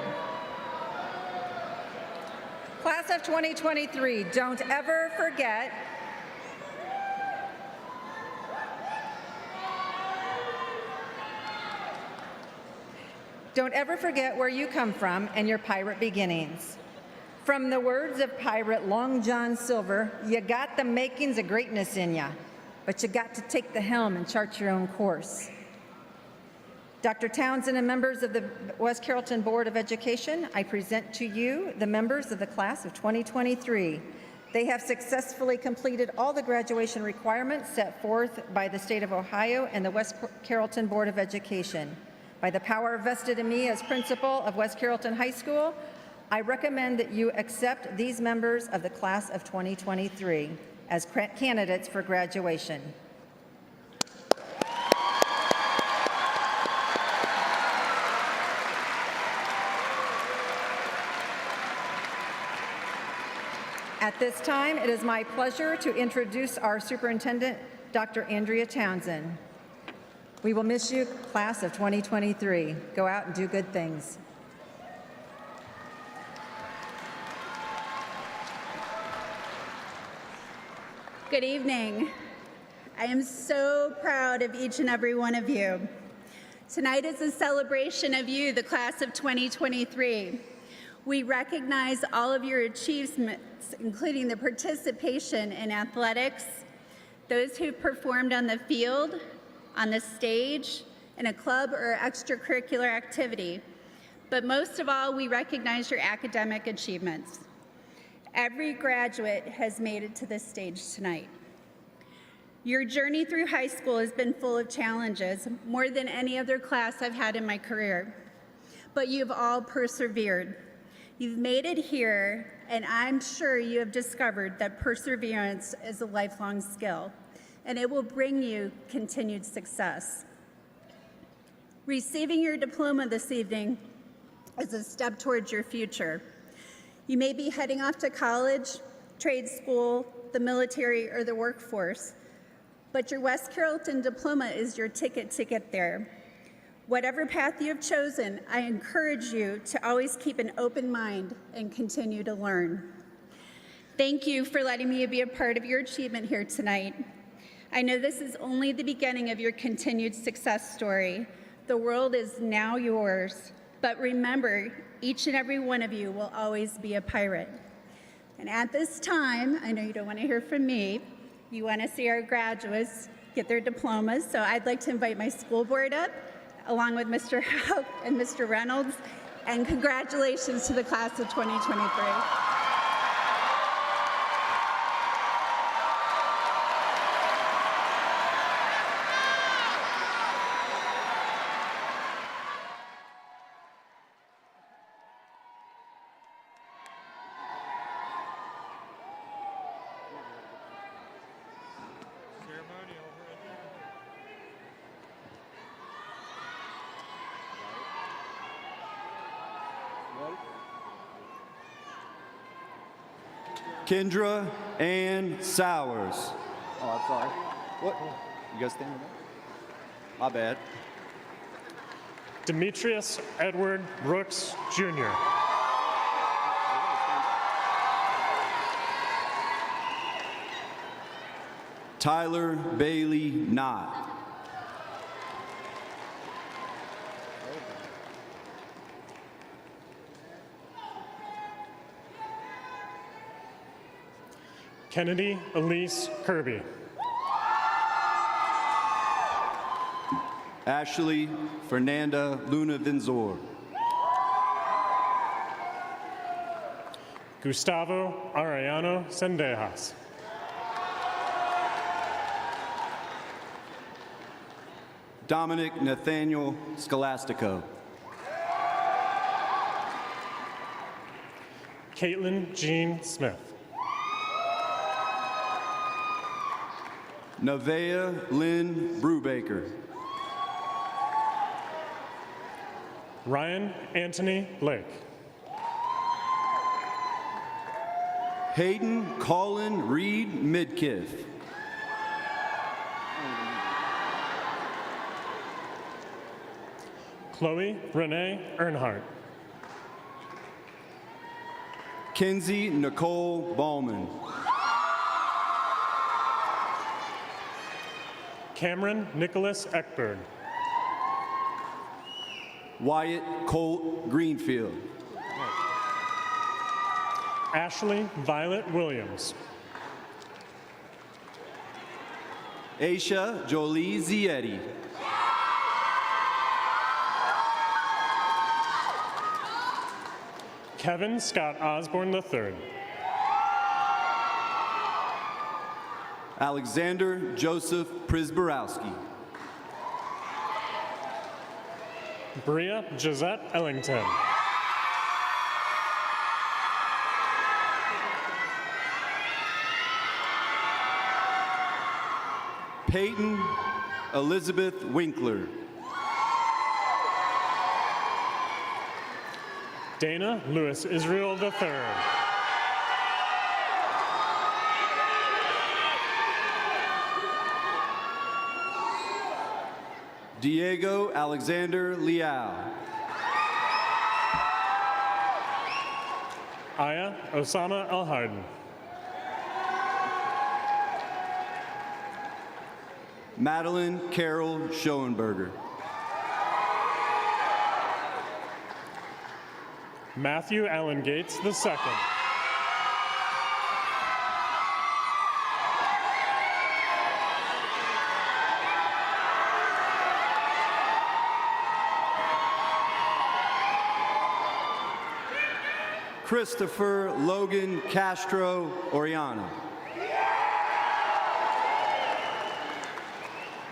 Class of 2023, don't ever forget where you come from and your pirate beginnings. From the words of pirate Long John Silver, you got the makings of greatness in ya, but you got to take the helm and chart your own course. Dr. Townsend and members of the West Carrollton Board of Education, I present to you the members of the class of 2023. They have successfully completed all the graduation requirements set forth by the state of Ohio and the West Carrollton Board of Education. By the power vested in me as principal of West Carrollton High School, I recommend that you accept these members of the class of 2023 as candidates for graduation. At this time, it is my pleasure to introduce our superintendent, Dr. Andrea Townsend. We will miss you, class of 2023. Go out and do good things. Good evening. I am so proud of each and every one of you. Tonight is a celebration of you, the class of 2023. We recognize all of your achievements, including the participation in athletics, those who performed on the field, on the stage, in a club or extracurricular activity. But most of all, we recognize your academic achievements. Every graduate has made it to this stage tonight. Your journey through high school has been full of challenges, more than any other class I've had in my career. But you've all persevered. You've made it here, and I'm sure you have discovered that perseverance is a lifelong skill, and it will bring you continued success. Receiving your diploma this evening is a step towards your future. You may be heading off to college, trade school, the military, or the workforce, but your West Carrollton diploma is your ticket to get there. Whatever path you have chosen, I encourage you to always keep an open mind and continue to learn. Thank you for letting me be a part of your achievement here tonight. I know this is only the beginning of your continued success story. The world is now yours, but remember, each and every one of you will always be a pirate. And at this time, I know you don't want to hear from me, you want to see our graduates get their diplomas, so I'd like to invite my school board up, along with Mr. Howe and Mr. Reynolds, and congratulations to the class of 2023. Kendra Ann Sowers. Oh, I'm sorry. What? You guys standing there? My bad. Demetrius Edward Brooks, Jr. Tyler Bailey Knott. Kennedy Elise Kirby. Ashley Fernanda Luna Vinzor. Gustavo Arellano Sendejas. Dominic Nathaniel Scholastico. Caitlin Jean Smith. Nevaeh Lynn Brubaker. Ryan Anthony Blake. Hayden Colin Reed Midkiff. Chloe Renee Earnhardt. Kinsey Nicole Ballman. Cameron Nicholas Eckberg. Wyatt Colt Greenfield. Ashley Violet Williams. Aisha Jolie Zietti. Kevin Scott Osborne III. Alexander Joseph Prisborowski. Bria Gisette Ellington. Peyton Elizabeth Winkler. Dana Lewis Israel III. Diego Alexander Liao. Aya Osama El-Harden. Madeline Carol Schoenberger. Matthew Allen Gates II. Christopher Logan Castro Oriana.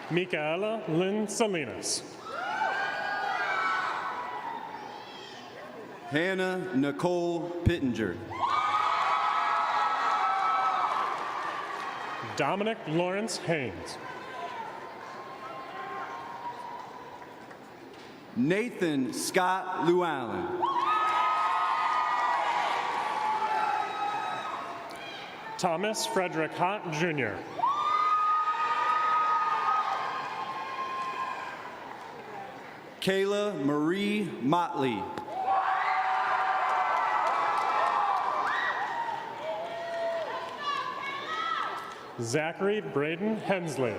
Micaela Lynn Salinas. Hannah Nicole Pittenger. Dominic Lawrence Haynes. Nathan Scott Llewellyn. Thomas Frederick Hott Jr. Kayla Marie Motley. Zachary Braden Hensley.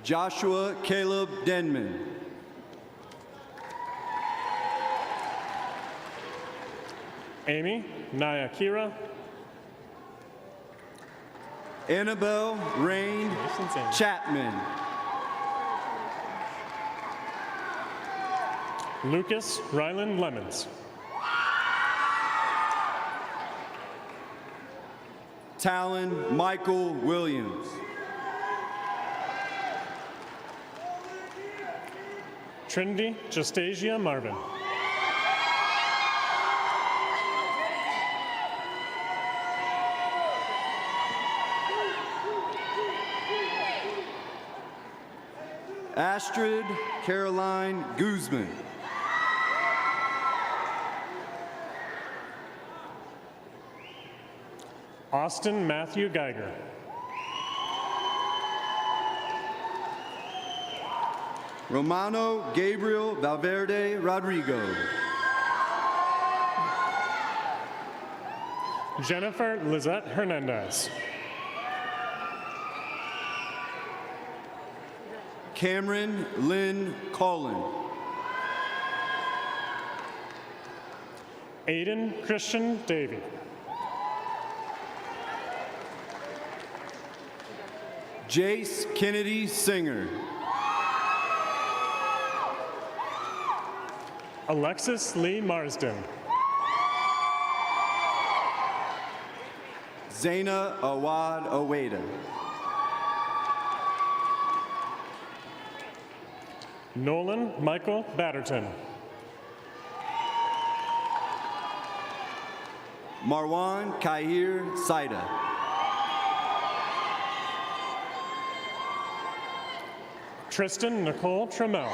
Joshua Caleb Denman. Amy Nyakira. Annabelle Rain Chapman. Lucas Ryland Lemons. Talon Michael Williams. Trinity Justasia Marvin. Astrid Caroline Guzman. Austin Matthew Geiger. Romano Gabriel Valverde Rodrigo. Jennifer Lizette Hernandez. Cameron Lynn Collin. Aiden Christian Davey. Jace Kennedy Singer. Alexis Lee Marsden. Zaina Awad Oweda. Nolan Michael Batterton. Marwan Kahir Saida. Tristan Nicole Trammell.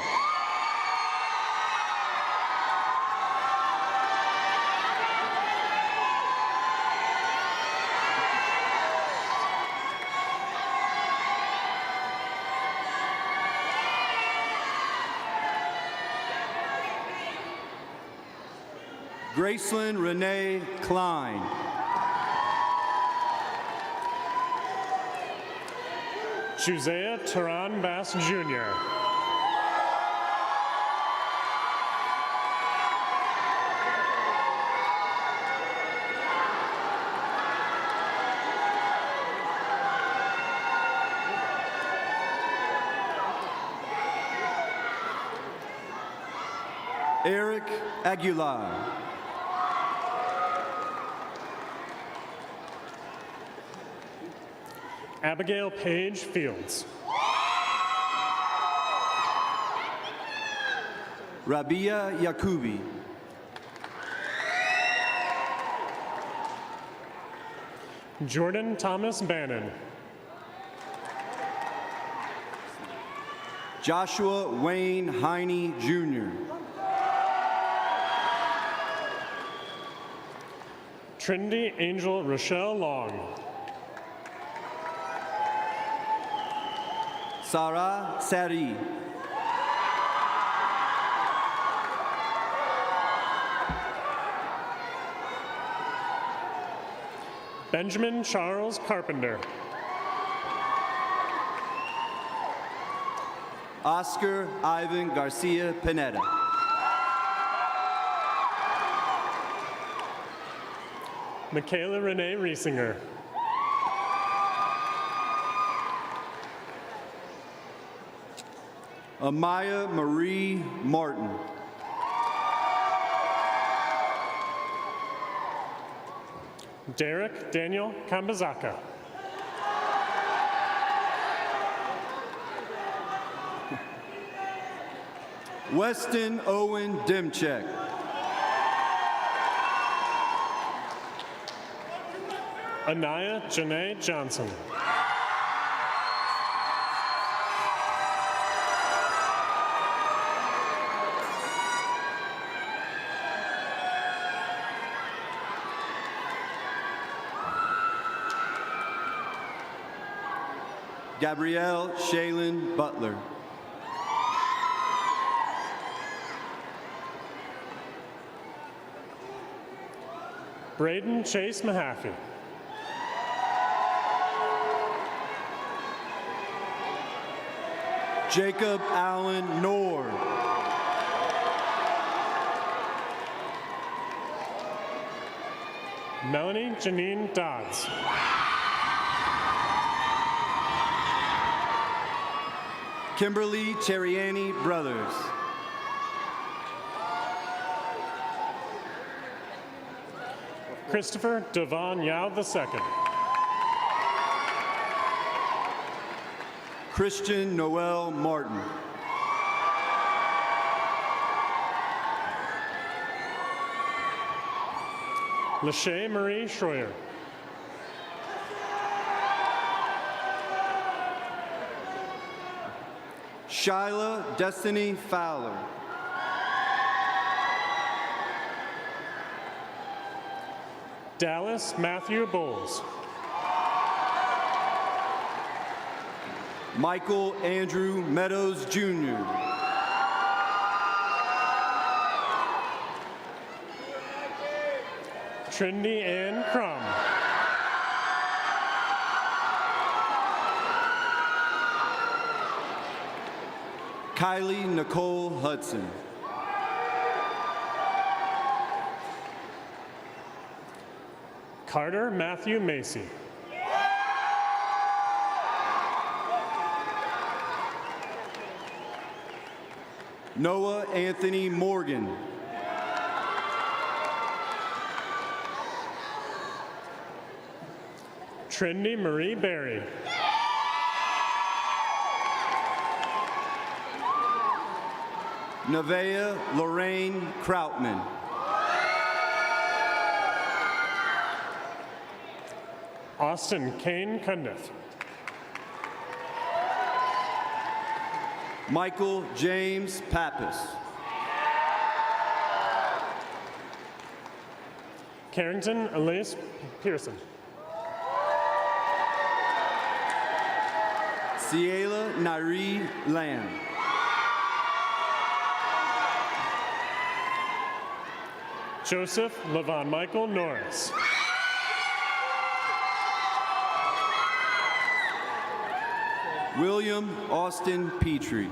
Gracelyn Renee Klein. Juzea Teran Bass Jr. Eric Aguilar. Abigail Page Fields. Rabia Yakubi. Jordan Thomas Bannon. Joshua Wayne Heine Jr. Trinity Angel Rochelle Long. Sarah Sari. Benjamin Charles Carpenter. Oscar Ivan Garcia Pineda. Michaela Renee Riesinger. Amaya Marie Martin. Derek Daniel Kambazaka. Weston Owen Dimchek. Anaya Janae Johnson. Gabrielle Shaylin Butler. Braden Chase Mahaffey. Jacob Allen Nord. Melanie Janine Dodds. Kimberly Cheriani Brothers. Christopher Devon Yao II. Christian Noel Martin. Lachey Marie Schroyer. Shyla Destiny Fowler. Dallas Matthew Bowles. Michael Andrew Meadows Jr. Trinity Ann Crum. Kylie Nicole Hudson. Carter Matthew Macy. Noah Anthony Morgan. Trinity Marie Berry. Nevaeh Lorraine Krautman. Austin Kane Cundiff. Michael James Pappas. Carrington Elise Pearson. Ciela Nairi Lamb. Joseph Levon Michael Norris. William Austin Petrie.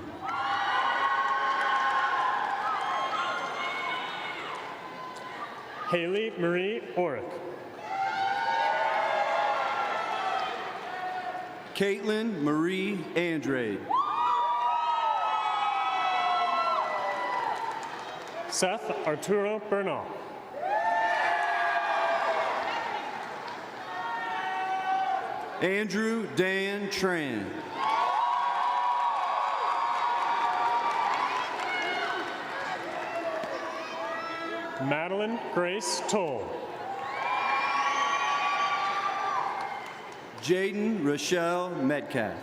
Haley Marie Orick. Caitlin Marie Andrade. Seth Arturo Bernal. Andrew Dan Tran. Madeline Grace Toll. Jaden Rochelle Metcalf.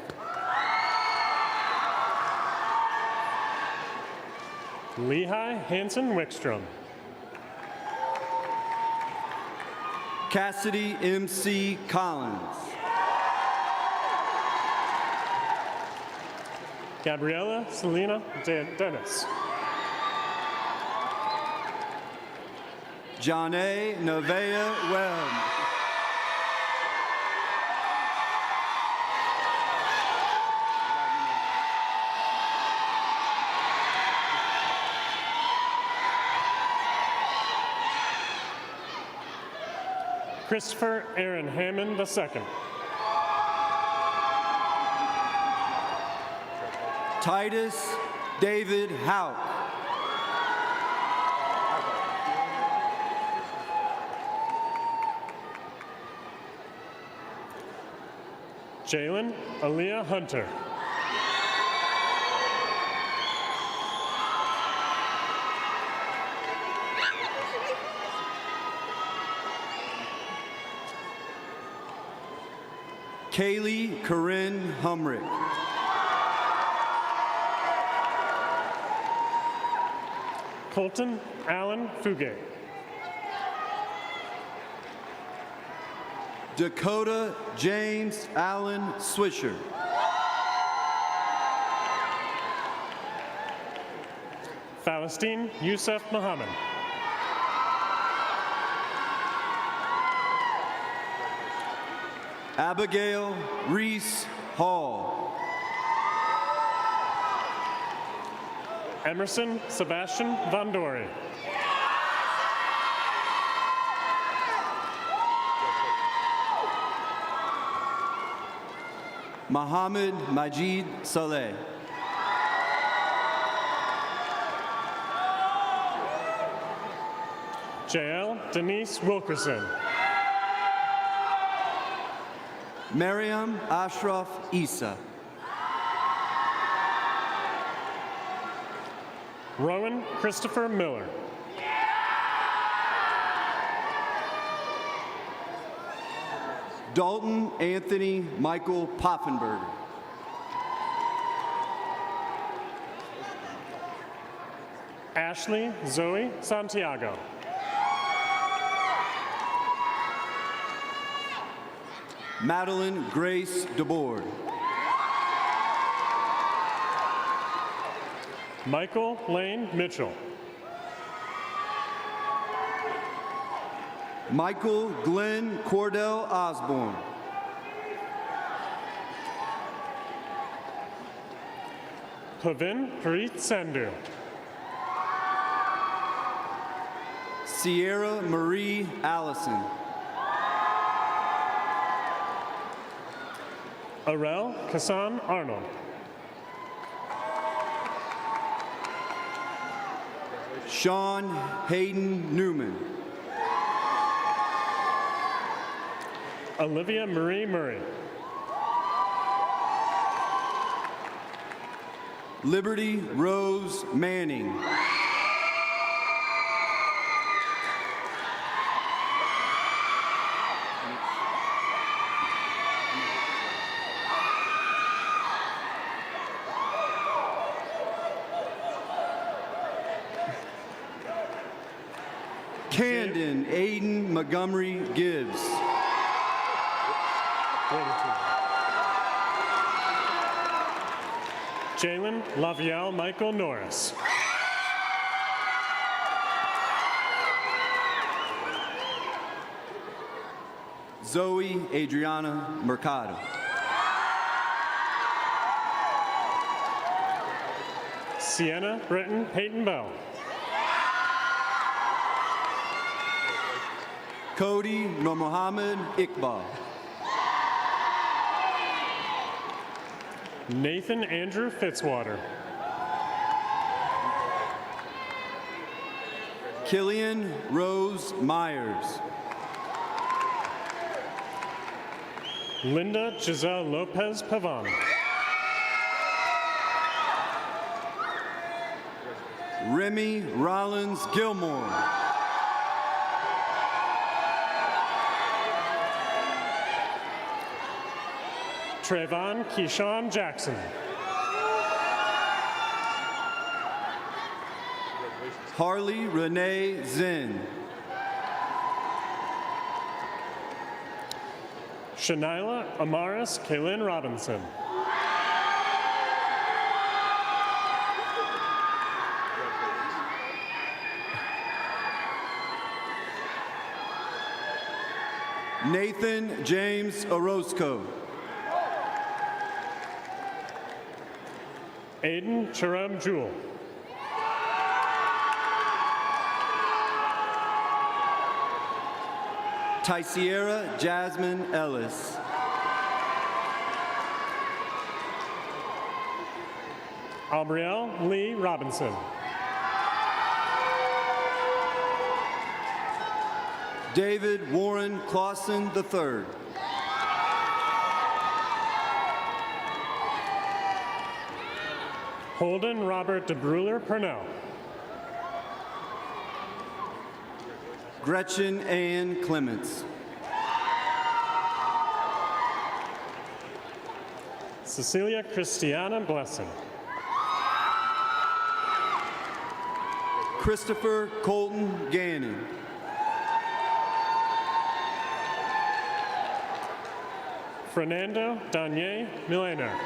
Lehigh Hanson Wickstrom. Cassidy MC Collins. Gabriella Selena Dennis. John A. Nevaeh Webb. Christopher Aaron Hammond II. Titus David Houck. Jalen Aaliyah Hunter. Kaylee Corinne Humrick. Colton Allen Fugate. Dakota James Allen Swisher. Falestine Youssef Muhammad. Abigail Reese Hall. Emerson Sebastian Vondori. Mohammed Majid Saleh. JL Denise Wilkerson. Mariam Ashraf Isa. Rowan Christopher Miller. Dalton Anthony Michael Poffenberger. Ashley Zoe Santiago. Madeline Grace DeBoer. Michael Lane Mitchell. Michael Glenn Cordell Osborne. Pavin Preet Sandhu. Sierra Marie Allison. Arel Kassan Arnold. Sean Hayden Newman. Olivia Marie Murray. Liberty Rose Manning. Camden Aiden Montgomery Gibbs. Jalen Lavielle Michael Norris. Zoe Adriana Mercado. Sienna Britton Peyton Bell. Cody Nur Mohammed Iqbal. Nathan Andrew Fitzwater. Killian Rose Myers. Linda Giselle Lopez Pavan. Remy Rollins Gilmore. Trayvon Keyshawn Jackson. Harley Renee Zinn. Shanila Amaris Kaylin Robinson. Nathan James Orozco. Aiden Cherub Jewell. Tyciera Jasmine Ellis. Aubrielle Lee Robinson. David Warren Clausen III. Holden Robert DeBruler Purnell. Gretchen Ann Clements. Cecilia Christiana Blessing. Christopher Colton Gannon. Fernando Danier Milena.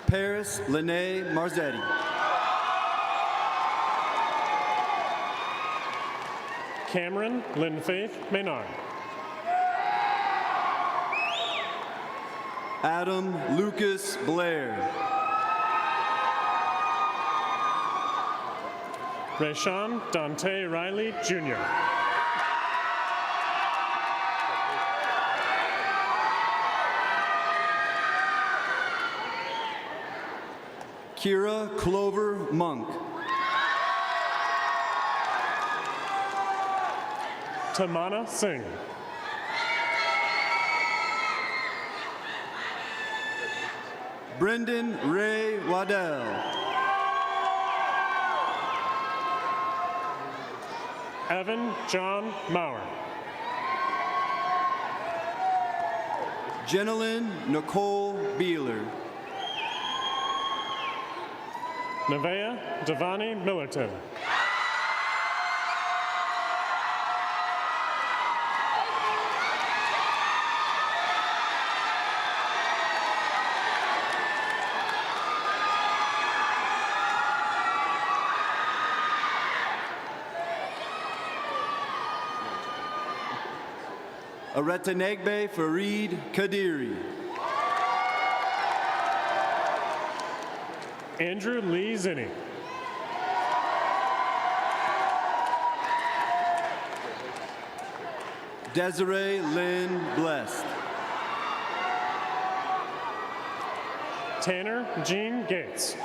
Paris Lene Marzetti. Cameron Lynn Faith Maynard. Adam Lucas Blair. Rayshawn Dante Riley Jr. Kira Clover Monk. Tamana Singh. Brendan Ray Waddell. Evan John Maurer. Jenilyn Nicole Beeler. Nevaeh Devani Millerton. Aretanegbe Fareed Kadiri. Andrew Lee Zinni. Desiree Lynn Blessed. Tanner Jean Gates.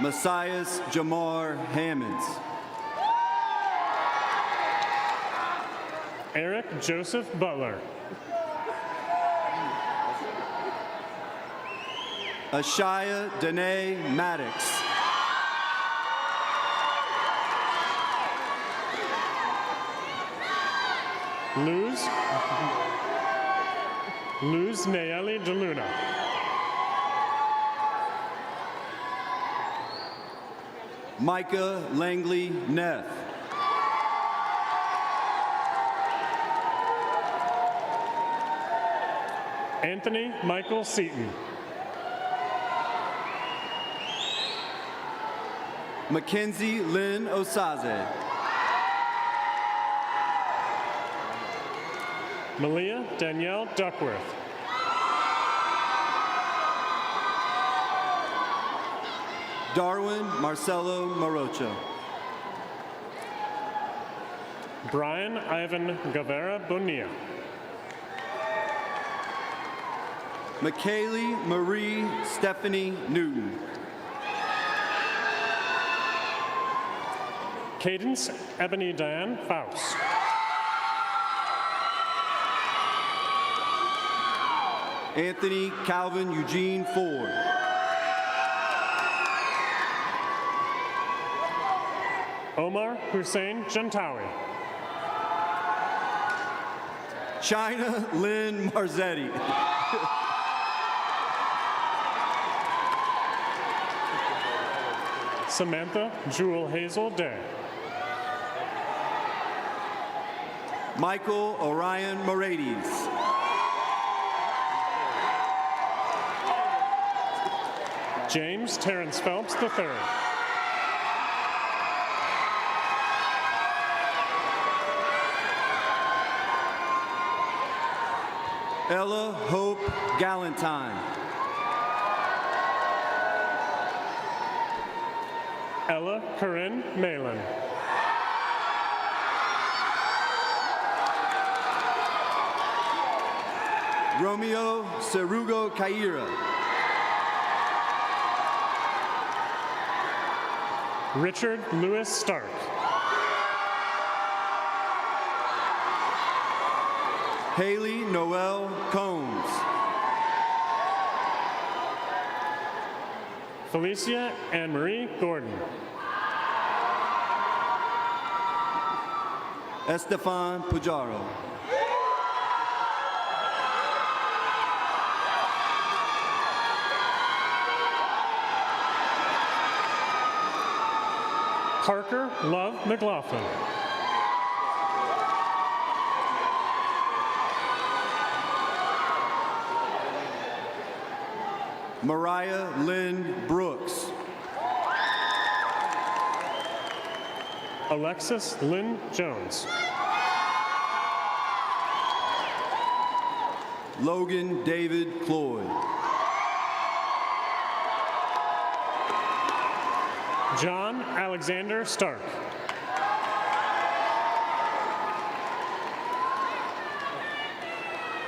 Messias Jamar Hammonds. Eric Joseph Butler. Ashaya Danae Maddox. Luz Nayeli DeLuna. Micah Langley Neff. Anthony Michael Seaton. Mackenzie Lynn Osaze. Malia Danielle Duckworth. Darwin Marcelo Marocha. Brian Ivan Guevara Bonilla. McKaylee Marie Stephanie Newton. Cadence Ebony Diane Faust. Anthony Calvin Eugene Ford. Omar Hussein Jantawi. China Lynn Marzetti. Samantha Jewel Hazel Day. Michael Orion Morades. James Terrence Phelps III. Ella Hope Galentine. Ella Corinne Malin. Romeo Cerugo Caira. Richard Lewis Stark. Haley Noel Combs. Felicia Anne-Marie Gordon. Estefan Pujaro. Parker Love McLaughlin. Mariah Lynn Brooks. Alexis Lynn Jones. Logan David Cloyd. John Alexander Stark.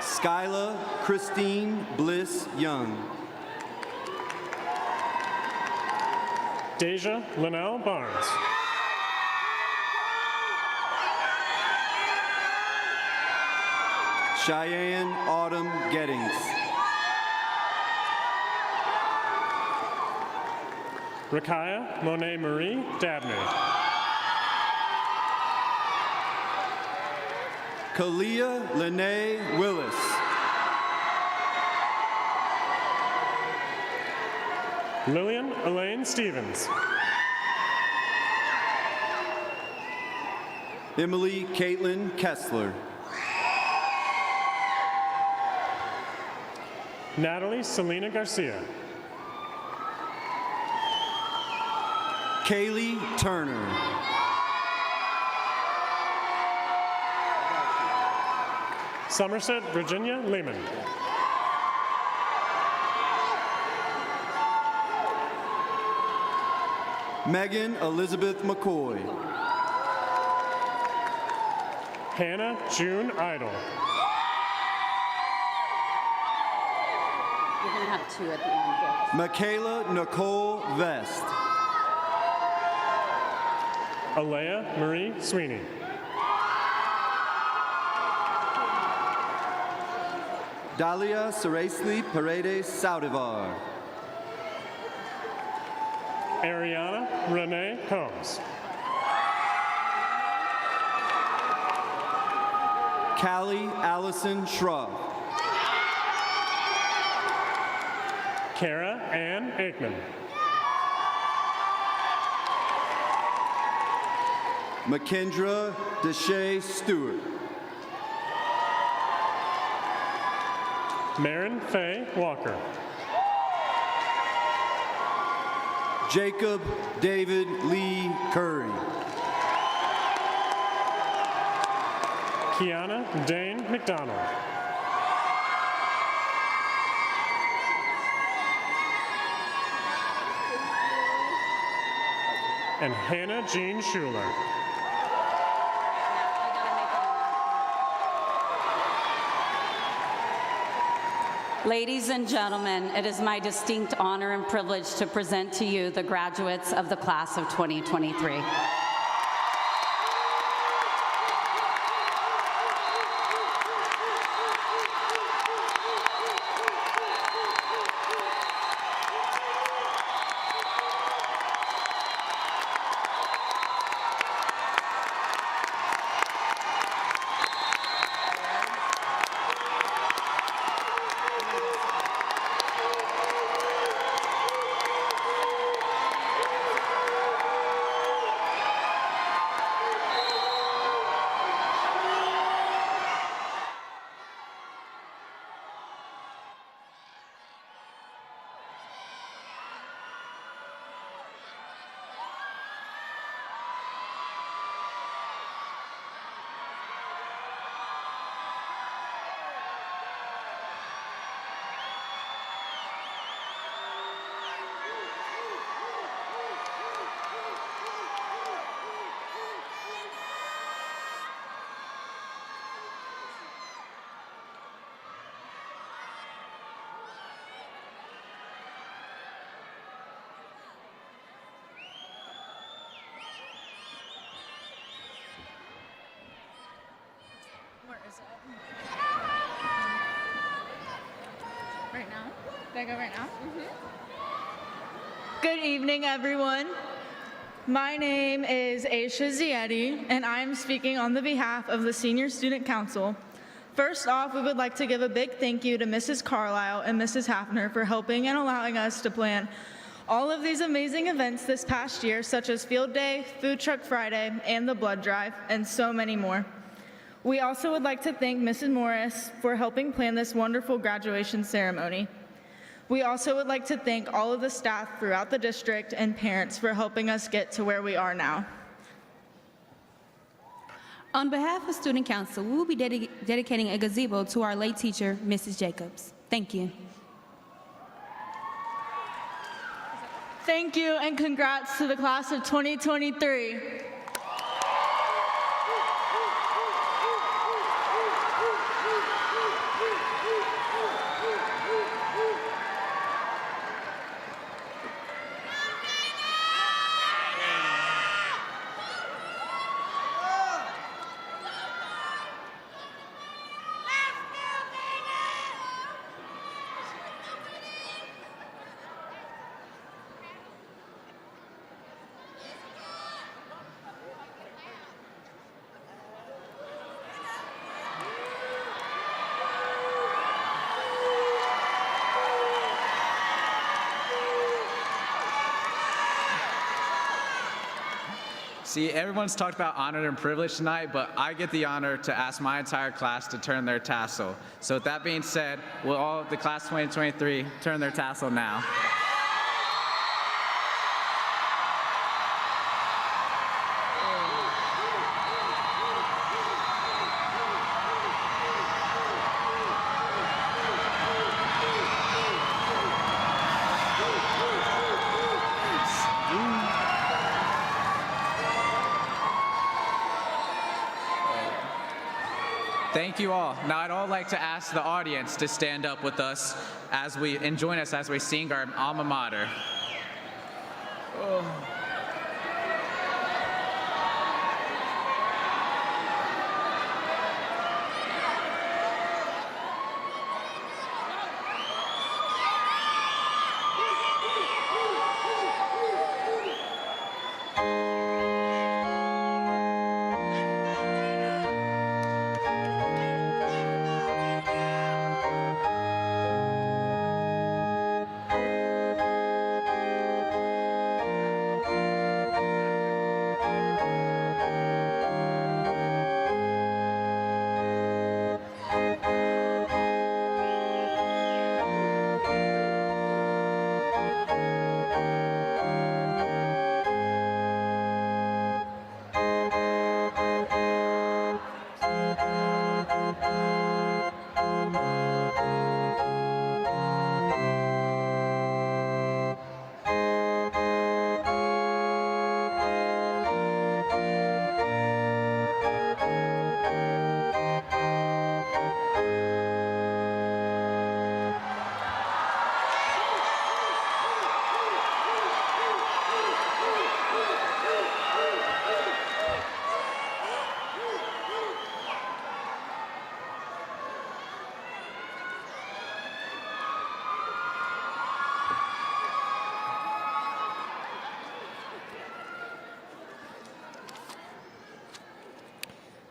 Skyla Christine Bliss Young. Deja Linnell Barnes. Cheyenne Autumn Gettings. Rakaya Monet Marie Dabney. Kalia Lene Willis. Lillian Elaine Stevens. Emily Caitlin Kessler. Natalie Selena Garcia. Kaylee Turner. Somerset Virginia Lehman. Megan Elizabeth McCoy. Hannah June Idle. You're going to have two at the end, Gary. Michaela Nicole Vest. Alea Marie Sweeney. Dalia Ceresli Paredes Saudivar. Ariana Renee Combs. Callie Allison Shrub. Kara Ann Aikman. McKendra Deshae Stewart. Marin Faye Walker. Jacob David Lee Curry. Kiana Dane McDonald. And Hannah Jean Schuler. Ladies and gentlemen, it is my distinct honor and privilege to present to you the graduates of the class of 2023. Where is it? Right now? Did I go right now? Good evening, everyone. My name is Aisha Zietti, and I'm speaking on the behalf of the Senior Student Council. First off, we would like to give a big thank you to Mrs. Carlisle and Mrs. Hafner for helping and allowing us to plan all of these amazing events this past year, such as Field Day, Food Truck Friday, and the Blood Drive, and so many more. We also would like to thank Mrs. Morris for helping plan this wonderful graduation ceremony. We also would like to thank all of the staff throughout the district and parents for helping us get to where we are now. On behalf of Student Council, we will be dedicating a gazebo to our late teacher, Mrs. Jacobs. Thank you. Thank you, and congrats to the class of 2023. See, everyone's talked about honor and privilege tonight, but I get the honor to ask my entire class to turn their tassel. So with that being said, will all the class 2023 turn their tassel now? Thank you all. Now I'd all like to ask the audience to stand up with us and join us as we sing our alma mater. Oh.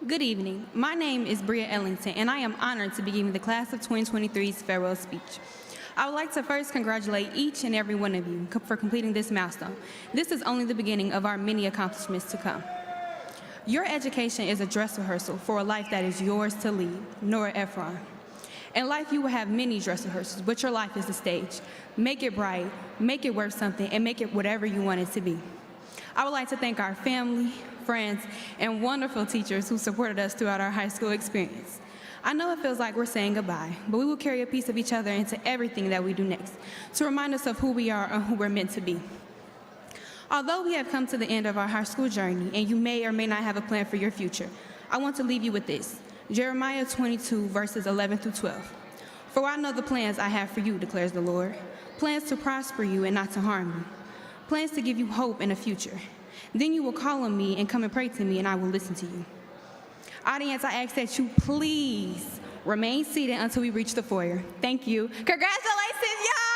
Good evening. My name is Bria Ellington, and I am honored to be giving the class of 2023's farewell speech. I would like to first congratulate each and every one of you for completing this milestone. This is only the beginning of our many accomplishments to come. Your education is a dress rehearsal for a life that is yours to lead. Nora Ephron. In life, you will have many dress rehearsals, but your life is the stage. Make it bright, make it worth something, and make it whatever you want it to be. I would like to thank our family, friends, and wonderful teachers who supported us throughout our high school experience. I know it feels like we're saying goodbye, but we will carry a piece of each other into everything that we do next to remind us of who we are and who we're meant to be. Although we have come to the end of our high school journey, and you may or may not have a plan for your future, I want to leave you with this. Jeremiah 22, verses 11 through 12. For I know the plans I have for you, declares the Lord, plans to prosper you and not to harm you, plans to give you hope and a future. Then you will call on me and come and pray to me, and I will listen to you. Audience, I ask that you please remain seated until we reach the foyer. Thank you. Congratulations, y'all!